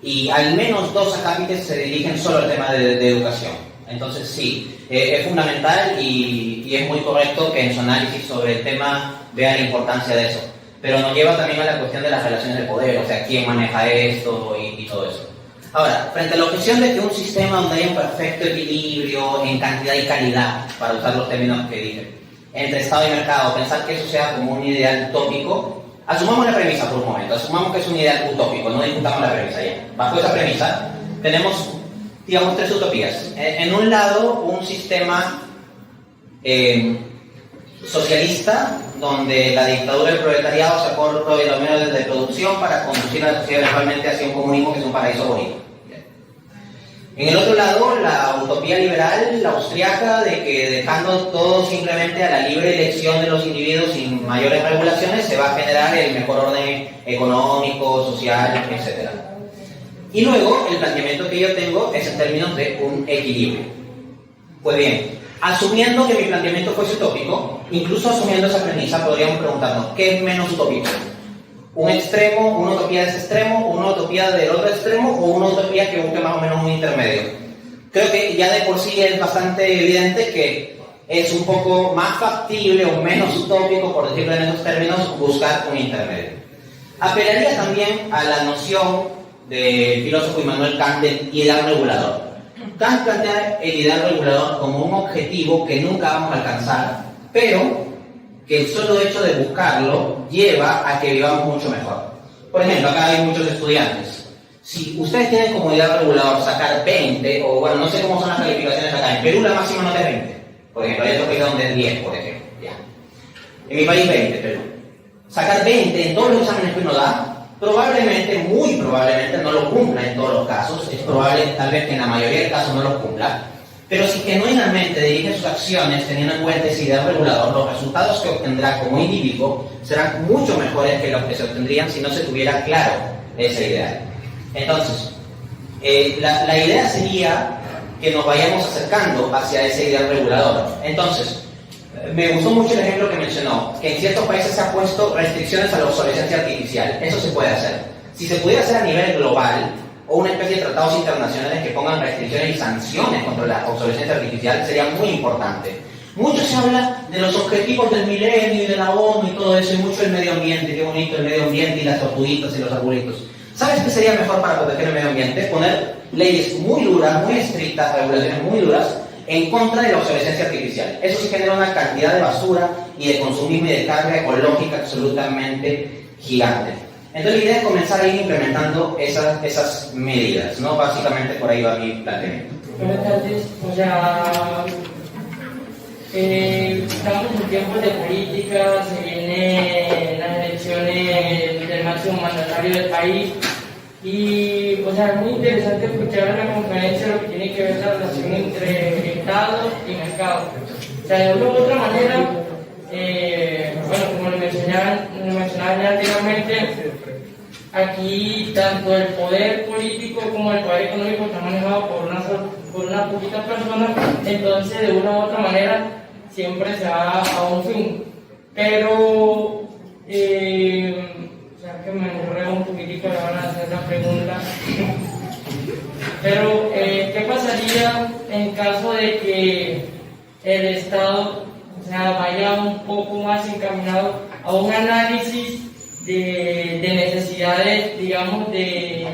Speaker 3: y al menos 2 acápites se dirigen solo al tema de educación. Entonces sí, es fundamental y es muy correcto que en su análisis sobre el tema vea la importancia de eso. Pero nos lleva también a la cuestión de las relaciones de poder, o sea, quién maneja esto y todo eso. Ahora, frente a la objeción de que un sistema donde haya un perfecto equilibrio en cantidad y calidad, para usar los términos que dije, entre Estado y mercado, pensar que eso sea como un ideal utópico, asumamos la premisa por un momento, asumamos que es un ideal utópico, no discutamos la premisa ya. Bajo esa premisa, tenemos, digamos, 3 utopías. En un lado, un sistema socialista, donde la dictadura del proletariado se apropia de los medios de producción para conducir a la sociedad eventualmente hacia un comunismo que es un paraíso bonito. En el otro lado, la utopía liberal, la austriaca, de que dejando todo simplemente a la libre elección de los individuos sin mayores regulaciones, se va a generar el mejor orden económico, social, etc. Y luego, el planteamiento que yo tengo es en términos de un equilibrio. Pues bien, asumiendo que mi planteamiento fuese utópico, incluso asumiendo esa premisa, podríamos preguntarnos, ¿qué es menos utópico? ¿Un extremo, una utopía de ese extremo, una utopía del otro extremo o una utopía que busque más o menos un intermedio? Creo que ya de por sí es bastante evidente que es un poco más factible o menos utópico, por decirlo en esos términos, buscar un intermedio. Apelaría también a la noción del filósofo Immanuel Kant del ideal regulador. Kant plantea el ideal regulador como un objetivo que nunca vamos a alcanzar, pero que el solo hecho de buscarlo lleva a que vivamos mucho mejor. Por ejemplo, acá hay muchos estudiantes. Si ustedes tienen como ideal regulador sacar 20, o bueno, no sé cómo son las calificaciones acá, en Perú la máxima nota es 20. Por ejemplo, hay otros países donde es 10, por ejemplo. Ya. En mi país 20, Perú. Sacar 20 en todos los exámenes que uno da, probablemente, muy probablemente, no lo cumpla en todos los casos. Es probable, tal vez, que en la mayoría de casos no lo cumpla. Pero si genuinamente dirige sus acciones teniendo en cuenta ese ideal regulador, los resultados que obtendrá como individuo serán mucho mejores que los que se obtendrían si no se tuviera claro ese ideal. Entonces, la idea sería que nos vayamos acercando hacia ese ideal regulador. Entonces, me gustó mucho el ejemplo que mencionó, que en ciertos países se han puesto restricciones a la obsolescencia artificial. Eso se puede hacer. Si se pudiera hacer a nivel global, o una especie de tratados internacionales que pongan restricciones y sanciones contra la obsolescencia artificial, sería muy importante. Mucho se habla de los objetivos del milenio y de la ONU y todo eso, y mucho el medio ambiente, qué bonito el medio ambiente y las tortuguitas y los arbolitos. ¿Sabes qué sería mejor para proteger el medio ambiente? Poner leyes muy duras, muy estrictas, regulaciones muy duras, en contra de la obsolescencia artificial. Eso sí genera una cantidad de basura y de consumismo y de carga ecológica absolutamente gigante. Entonces la idea es comenzar a ir implementando esas medidas, ¿no? Básicamente por ahí va mi planteamiento.
Speaker 8: Buenas tardes. O sea, estamos en tiempos de política, se vienen las elecciones del máximo mandatario del país y, o sea, es muy interesante escuchar en la conferencia lo que tiene que ver la relación entre Estado y mercado. O sea, de una u otra manera, bueno, como lo mencionaba ya anteriormente, aquí tanto el poder político como el poder económico está manejado por unas poquitas personas, entonces de una u otra manera siempre se va a un fin. Pero, o sea que me enreo un poquitico, le van a hacer la pregunta. Pero, ¿qué pasaría en caso de que el Estado, o sea, vaya un poco más encaminado a un análisis de necesidades, digamos, del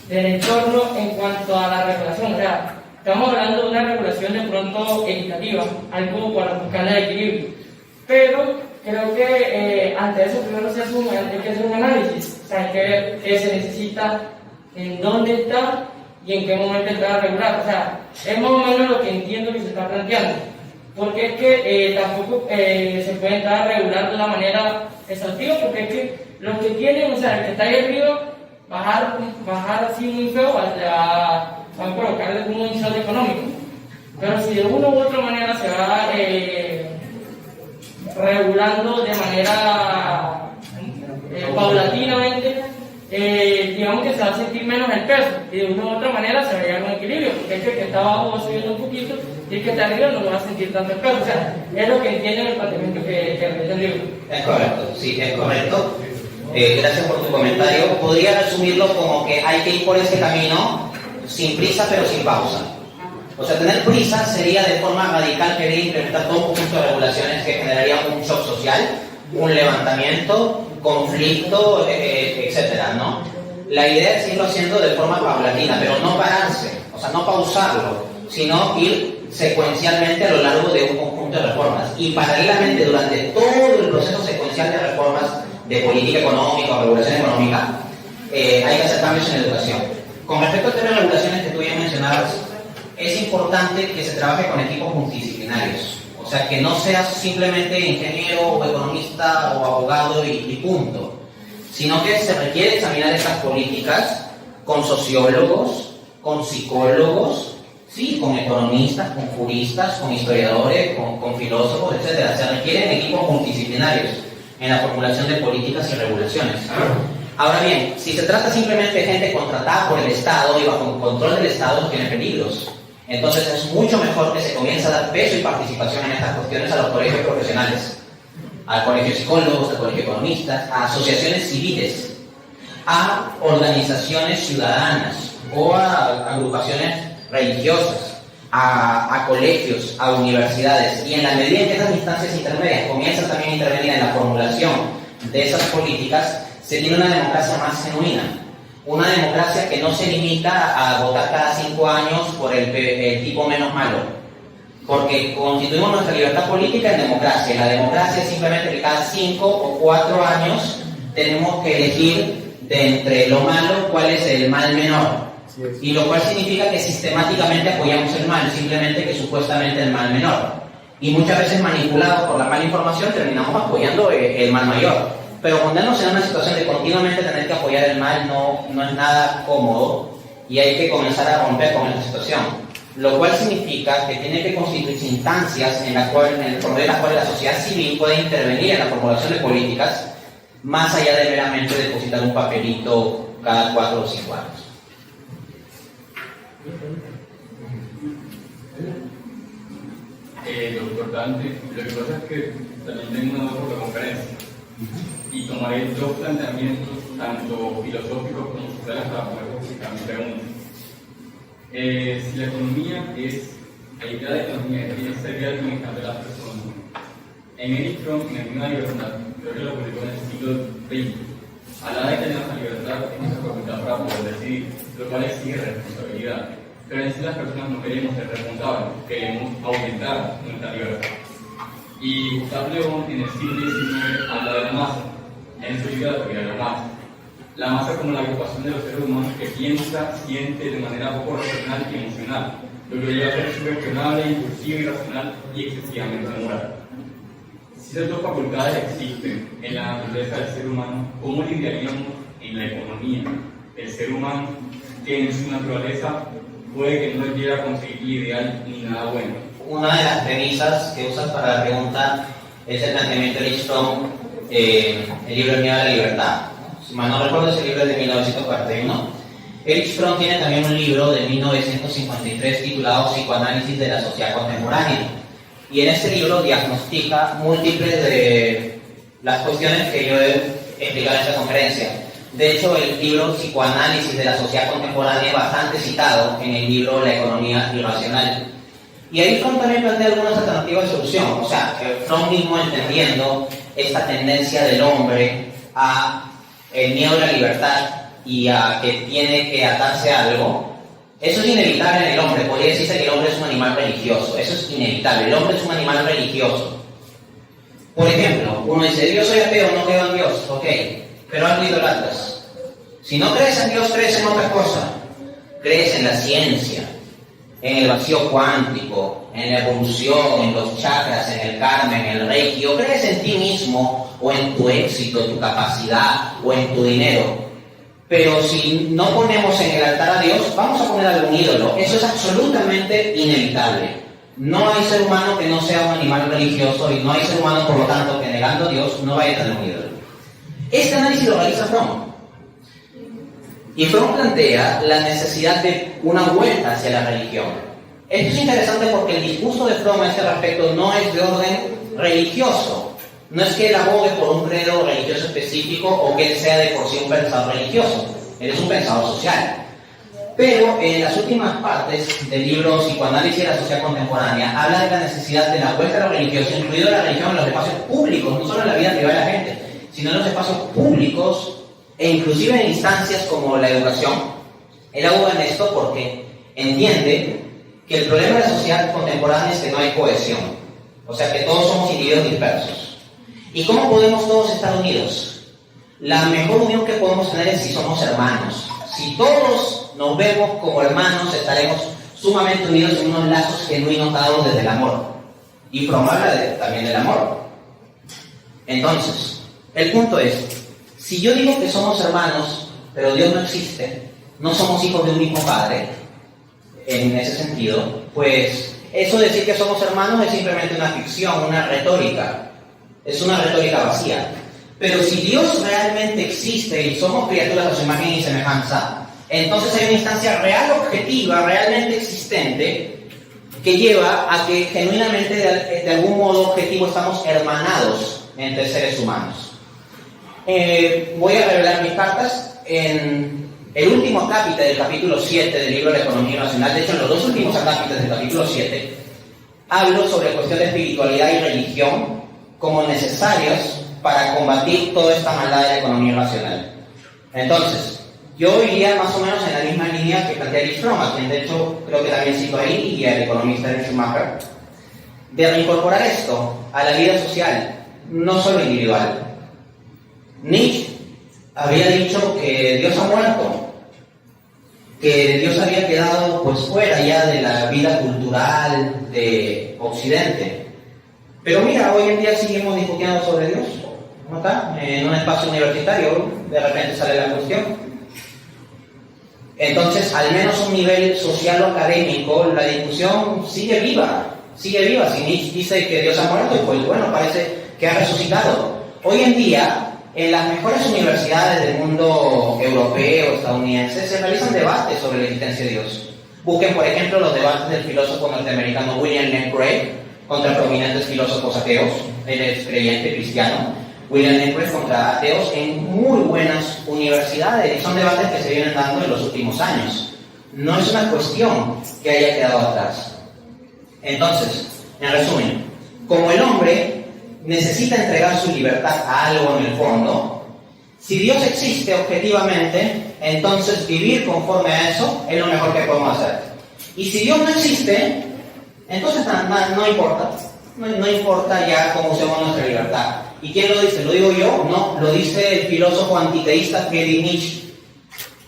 Speaker 8: entorno en cuanto a la regulación? O sea, estamos hablando de una regulación de pronto equitativa, algo para buscar el equilibrio. Pero creo que ante eso primero hay que hacer un análisis, o sea, hay que ver qué se necesita, en dónde está y en qué momento está regular. O sea, es más o menos lo que entiendo que se está planteando. Porque es que tampoco se puede entrar a regular de una manera exhaustiva, porque es que los que tienen, o sea, el que está ahí arriba, bajar así muy feo, van a colocarle como un saldo económico. Pero si de una u otra manera se va regulando de manera paulatinamente, digamos que se va a sentir menos el peso y de una u otra manera se va a llegar a un equilibrio, porque es que el que está abajo va subiendo un poquito y el que está arriba no va a sentir tanto el peso. O sea, es lo que entienden el planteamiento que repite el libro.
Speaker 3: Es correcto, sí, es correcto. Gracias por tu comentario. Podría resumirlo como que hay que ir por ese camino sin prisa pero sin pausa. O sea, tener prisa sería de forma radical querer implementar todo un conjunto de regulaciones que generarían un shock social, un levantamiento, conflicto, etcétera, ¿no? La idea es irlo haciendo de forma paulatina, pero no pararse, o sea, no pausarlo, sino ir secuencialmente a lo largo de un conjunto de reformas. Y paralelamente, durante todo el proceso secuencial de reformas de política económica o regulación económica, hay que hacer cambios en la educación. Con respecto a las regulaciones que tú ya mencionabas, es importante que se trabaje con equipos multidisciplinarios. O sea, que no seas simplemente ingeniero o economista o abogado y punto, sino que se requiere examinar estas políticas con sociólogos, con psicólogos, sí, con economistas, con juristas, con historiadores, con filósofos, etc. Se requieren equipos multidisciplinarios en la formulación de políticas y regulaciones. Ahora bien, si se trata simplemente de gente contratada por el Estado y bajo el control del Estado, tiene peligros. Entonces es mucho mejor que se comience a dar peso y participación en estas cuestiones a los colegios profesionales, al colegio de psicólogos, al colegio de economistas, a asociaciones civiles, a organizaciones ciudadanas o a agrupaciones religiosas, a colegios, a universidades, y en la medida en que estas instancias intermedias comienzan también a intervenir en la formulación de esas políticas, se tiene una democracia más genuina, una democracia que no se limita a votar cada 5 años por el tipo menos malo, porque constituimos nuestra libertad política en democracia, y la democracia es simplemente que cada 5 o 4 años tenemos que elegir de entre lo malo cuál es el mal menor. Y lo cual significa que sistemáticamente apoyamos el mal, simplemente que supuestamente el mal menor. Y muchas veces manipulados por la mala información terminamos apoyando el mal mayor. Pero ponernos en una situación de continuamente tener que apoyar el mal no es nada cómodo, y hay que comenzar a romper con esta situación. Lo cual significa que tiene que constituirse instancias por medio de las cuales la sociedad civil puede intervenir en la formulación de políticas, más allá de meramente depositar un papelito cada 4 o 5 años.
Speaker 4: Doctor Dante, lo que pasa es que también tengo una otra conferencia y tomaré 2 planteamientos, tanto filosóficos como sociales, para poder justificar mi pregunta. Si la economía la idea de economía es ser el bienestar de las personas, en Erich Fromm, en La Libertad, creo que lo publicó en el siglo XX, hablaba de que tenemos la libertad en nuestra facultad para poder decidir, lo cual exige responsabilidad. Pero en sí las personas no queremos ser responsables, queremos aumentar nuestra libertad. Y Gustave Le Bon en el siglo XIX habla de la masa, en su libro La teoría de la masa. La masa como la agrupación de los seres humanos que piensa, siente de manera poco racional y emocional, lo que lleva a ser sugestionable, impulsivo, irracional y excesivamente moral. Si esas 2 facultades existen en la naturaleza del ser humano, ¿cómo lidiaríamos en la economía del ser humano que en su naturaleza puede que no llegue a conseguir ideal ni nada bueno?
Speaker 3: Una de las premisas que usas para la pregunta es el planteamiento de Erich Fromm, el libro El miedo a la libertad. Si mal no recuerdo, ese libro es de 1941. Erich Fromm tiene también un libro de 1953 titulado Psicoanálisis de la sociedad contemporánea. Y en este libro diagnostica múltiples de las cuestiones que yo he explicado en esta conferencia. De hecho, el libro Psicoanálisis de la sociedad contemporánea es bastante citado en el libro La economía irracional. Y ahí Fromm también plantea algunas alternativas de solución. O sea, Fromm mismo entendiendo esta tendencia del hombre a el miedo a la libertad y a que tiene que atarse a algo, eso es inevitable en el hombre. Podría decirse que el hombre es un animal religioso. Eso es inevitable. El hombre es un animal religioso. Por ejemplo, uno dice, yo soy ateo, no creo en Dios. Ok, pero algo idolatras. Si no crees en Dios, crees en otra cosa. Crees en la ciencia, en el vacío cuántico, en la evolución, en los chakras, en el karma, en el reiki, o crees en ti mismo, o en tu éxito, tu capacidad, o en tu dinero. Pero si no ponemos en el altar a Dios, vamos a poner algún ídolo. Eso es absolutamente inevitable. No hay ser humano que no sea un animal religioso, y no hay ser humano, por lo tanto, que negando a Dios no vaya a tener un ídolo. Este análisis lo realiza Fromm. Y Fromm plantea la necesidad de una vuelta hacia la religión. Esto es interesante porque el discurso de Fromm a este respecto no es de orden religioso. No es que él abogue por un credo religioso específico o que él sea de por sí un pensador religioso. Él es un pensador social. Pero en las últimas partes del libro Psicoanálisis de la sociedad contemporánea habla de la necesidad de la vuelta a lo religioso, incluido la religión en los espacios públicos, no solo en la vida privada de la gente, sino en los espacios públicos e inclusive en instancias como la educación. Él aboga en esto porque entiende que el problema de la sociedad contemporánea es que no hay cohesión, o sea que todos somos individuos dispersos. ¿Y cómo podemos todos estar unidos? La mejor unión que podemos tener es si somos hermanos. Si todos nos vemos como hermanos, estaremos sumamente unidos en unos lazos genuinos dados desde el amor. Y Fromm habla también del amor. Entonces, el punto es, si yo digo que somos hermanos, pero Dios no existe, no somos hijos de un mismo padre, en ese sentido, pues eso de decir que somos hermanos es simplemente una ficción, una retórica. Es una retórica vacía. Pero si Dios realmente existe y somos criaturas a su imagen y semejanza, entonces hay una instancia real, objetiva, realmente existente, que lleva a que genuinamente, de algún modo objetivo, estamos hermanados entre seres humanos. Voy a revelar mis cartas en el último acápite del capítulo 7 del libro de la Economía Nacional. De hecho, en los dos últimos acápites del capítulo 7, hablo sobre cuestión de espiritualidad y religión como necesarias para combatir toda esta maldad de la economía racional. Entonces, yo iría más o menos en la misma línea que plantea Erich Fromm, a quien de hecho creo que también cito ahí, y al economista Ernst Schumacher, de reincorporar esto a la vida social, no solo individual. Nietzsche había dicho que Dios ha muerto, que Dios había quedado pues fuera ya de la vida cultural de Occidente. Pero mira, hoy en día seguimos discutiendo sobre Dios, ¿no está? En un espacio universitario de repente sale la cuestión. Entonces, al menos a un nivel social o académico, la discusión sigue viva. Si Nietzsche dice que Dios ha muerto, pues bueno, parece que ha resucitado. Hoy en día, en las mejores universidades del mundo europeo, estadounidense, se realizan debates sobre la existencia de Dios. Busquen, por ejemplo, los debates del filósofo norteamericano William Lane Craig contra prominentes filósofos ateos. Él es creyente cristiano. William Lane Craig contra ateos en muy buenas universidades, y son debates que se vienen dando en los últimos años. No es una cuestión que haya quedado atrás. Entonces, en resumen, como el hombre necesita entregar su libertad a algo en el fondo, si Dios existe objetivamente, entonces vivir conforme a eso es lo mejor que podemos hacer. Y si Dios no existe, entonces no importa. No importa ya cómo usemos nuestra libertad. ¿Y quién lo dice? ¿Lo digo yo? No, lo dice el filósofo antiteísta Friedrich Nietzsche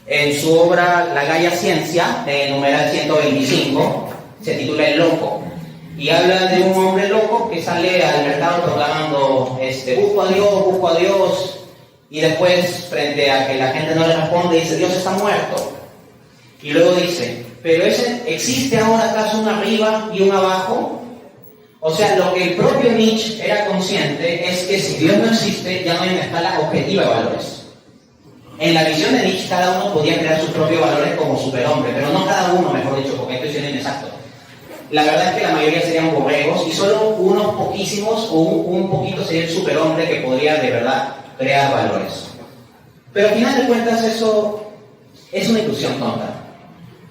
Speaker 3: en su obra La Gaia Ciencia, de numeral 125, se titula El Loco. Y habla de un hombre loco que sale al mercado proclamando, busco a Dios, y después, frente a que la gente no le responde, dice, Dios está muerto. Y luego dice, ¿pero existe ahora acaso un arriba y un abajo? O sea, lo que el propio Nietzsche era consciente es que si Dios no existe, ya no hay una escala objetiva de valores. En la visión de Nietzsche, cada uno podía crear sus propios valores como superhombre, pero no cada uno, mejor dicho, porque estoy siendo inexacto. La verdad es que la mayoría serían borregos y solo unos poquísimos o un poquito sería el superhombre que podría de verdad crear valores. Pero al final de cuentas eso es una ilusión tonta,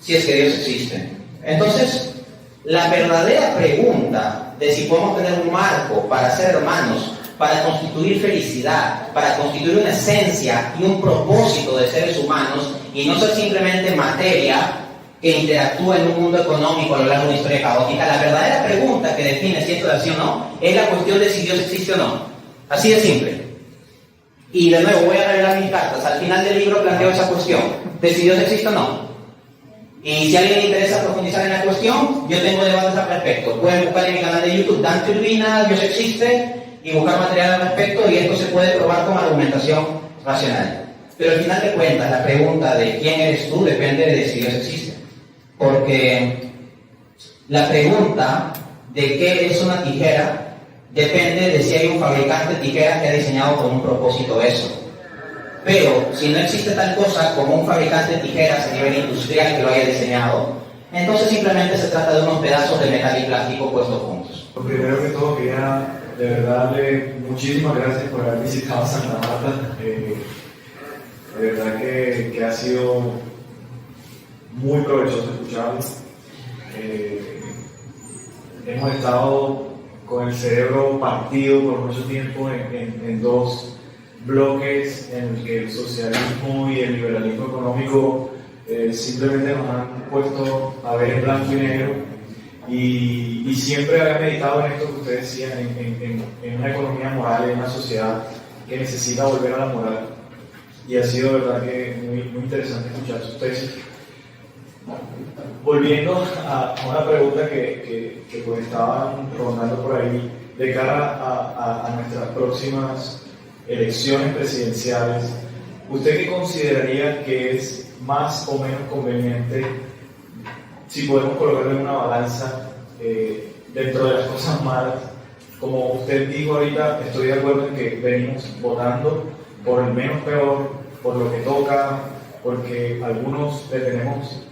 Speaker 3: si es que Dios existe. Entonces, la verdadera pregunta de si podemos tener un marco para ser hermanos, para constituir felicidad, para constituir una esencia y un propósito de seres humanos y no ser simplemente materia que interactúa en un mundo económico a lo largo de una historia caótica, la verdadera pregunta que define si esto es así o no es la cuestión de si Dios existe o no. Así de simple. Y de nuevo voy a revelar mis cartas. Al final del libro planteo esa cuestión de si Dios existe o no. Y si a alguien le interesa profundizar en la cuestión, yo tengo debates al respecto. Pueden buscar en mi canal de YouTube Dante Urbina, Dios existe, y buscar material al respecto, y esto se puede probar con argumentación racional. Pero al final de cuentas, la pregunta de quién eres tú depende de si Dios existe. Porque la pregunta de qué es una tijera depende de si hay un fabricante de tijeras que ha diseñado con un propósito eso. Pero si no existe tal cosa como un fabricante de tijeras a nivel industrial que lo haya diseñado, entonces simplemente se trata de unos pedazos de metal y plástico puestos juntos.
Speaker 9: Lo primero que todo, quería de verdad darle muchísimas gracias por haber visitado Santa Marta. De verdad que ha sido muy provechoso escucharlo. Hemos estado con el cerebro partido por mucho tiempo en dos bloques en el que el socialismo y el liberalismo económico simplemente nos han puesto a ver en blanco y negro, y siempre había meditado en esto que ustedes decían, en una economía moral, en una sociedad que necesita volver a la moral, y ha sido de verdad que muy interesante escuchar sus tesis. Volviendo a una pregunta que pues estaban rondando por ahí de cara a nuestras próximas elecciones presidenciales, ¿usted qué consideraría que es más o menos conveniente si podemos colocarlo en una balanza dentro de las cosas malas. Como usted dijo ahorita, estoy de acuerdo en que venimos votando por el menos peor, por lo que toca, porque algunos le tenemos,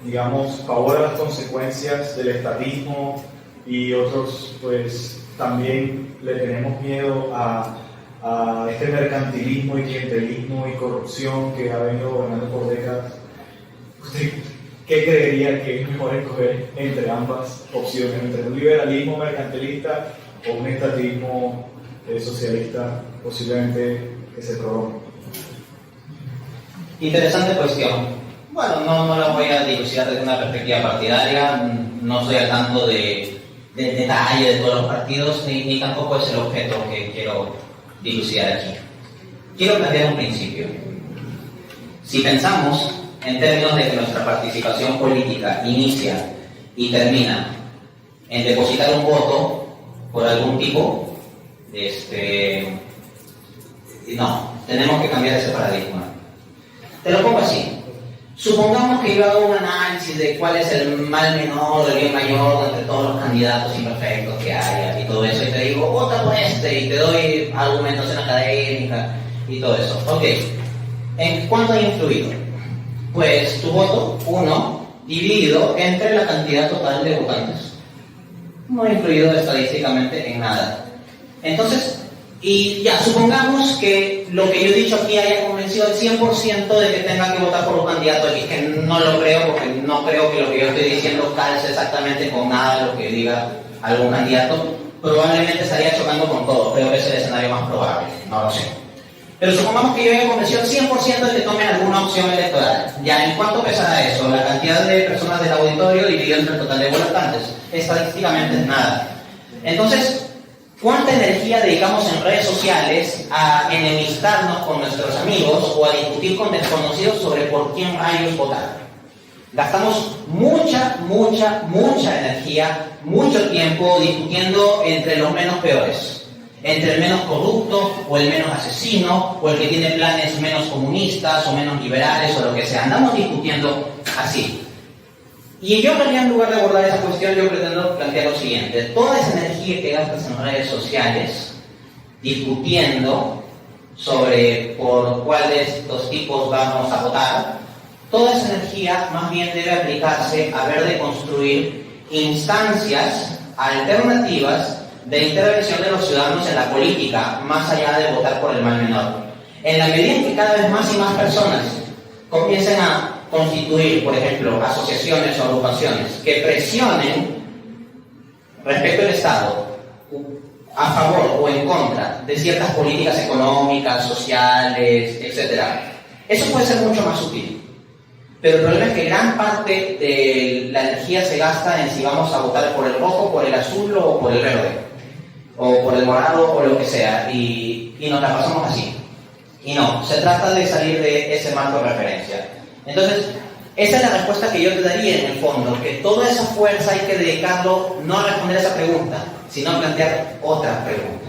Speaker 9: digamos, pavor a las consecuencias del estatismo y otros pues también le tenemos miedo a este mercantilismo y clientelismo y corrupción que ha venido gobernando por décadas. ¿Usted qué creería que es mejor escoger entre ambas opciones, entre un liberalismo mercantilista o un estatismo socialista posiblemente que se prolongue?
Speaker 3: Interesante cuestión. Bueno, no la voy a dilucidar desde una perspectiva partidaria, no soy al tanto del detalle de todos los partidos, ni tampoco es el objeto que quiero dilucidar aquí. Quiero plantear un principio. Si pensamos en términos de que nuestra participación política inicia y termina en depositar un voto por algún tipo, no, tenemos que cambiar ese paradigma. Te lo pongo así. Supongamos que yo hago un análisis de cuál es el mal menor o el bien mayor entre todos los candidatos imperfectos que hay y todo eso, y te digo, vota por este, y te doy argumentación académica y todo eso. Ok, ¿en cuánto ha influido? Pues tu voto, 1, dividido entre la cantidad total de votantes. No ha influido estadísticamente en nada. Entonces, y ya, supongamos que lo que yo he dicho aquí haya convencido al 100% de que tenga que votar por un candidato X, que no lo creo, porque no creo que lo que yo estoy diciendo calce exactamente con nada de lo que diga algún candidato. Probablemente estaría chocando con todo, creo que es el escenario más probable, no lo sé. Pero supongamos que yo haya convencido al 100% de que tomen alguna opción electoral. Ya, ¿en cuánto pesará eso? La cantidad de personas del auditorio dividido entre el total de votantes. Estadísticamente es nada. Entonces, ¿cuánta energía dedicamos en redes sociales a enemistarnos con nuestros amigos o a discutir con desconocidos sobre por quién rayos votar? Gastamos mucha energía, mucho tiempo discutiendo entre los menos peores, entre el menos corrupto o el menos asesino o el que tiene planes menos comunistas o menos liberales o lo que sea. Andamos discutiendo así. Y yo, en lugar de abordar esa cuestión, yo pretendo plantear lo siguiente. Toda esa energía que gastas en redes sociales discutiendo sobre por cuál de estos tipos vamos a votar, toda esa energía más bien debe aplicarse a ver de construir instancias alternativas de intervención de los ciudadanos en la política, más allá de votar por el mal menor. En la medida en que cada vez más y más personas comiencen a constituir, por ejemplo, asociaciones o agrupaciones que presionen respecto al Estado a favor o en contra de ciertas políticas económicas, sociales, etc., eso puede ser mucho más útil. Pero el problema es que gran parte de la energía se gasta en si vamos a votar por el rojo, por el azul o por el verde, o por el morado o lo que sea, y nos la pasamos así. Y no, se trata de salir de ese marco de referencia. Entonces, esa es la respuesta que yo te daría en el fondo, que toda esa fuerza hay que dedicarlo no a responder esa pregunta, sino a plantear otra pregunta.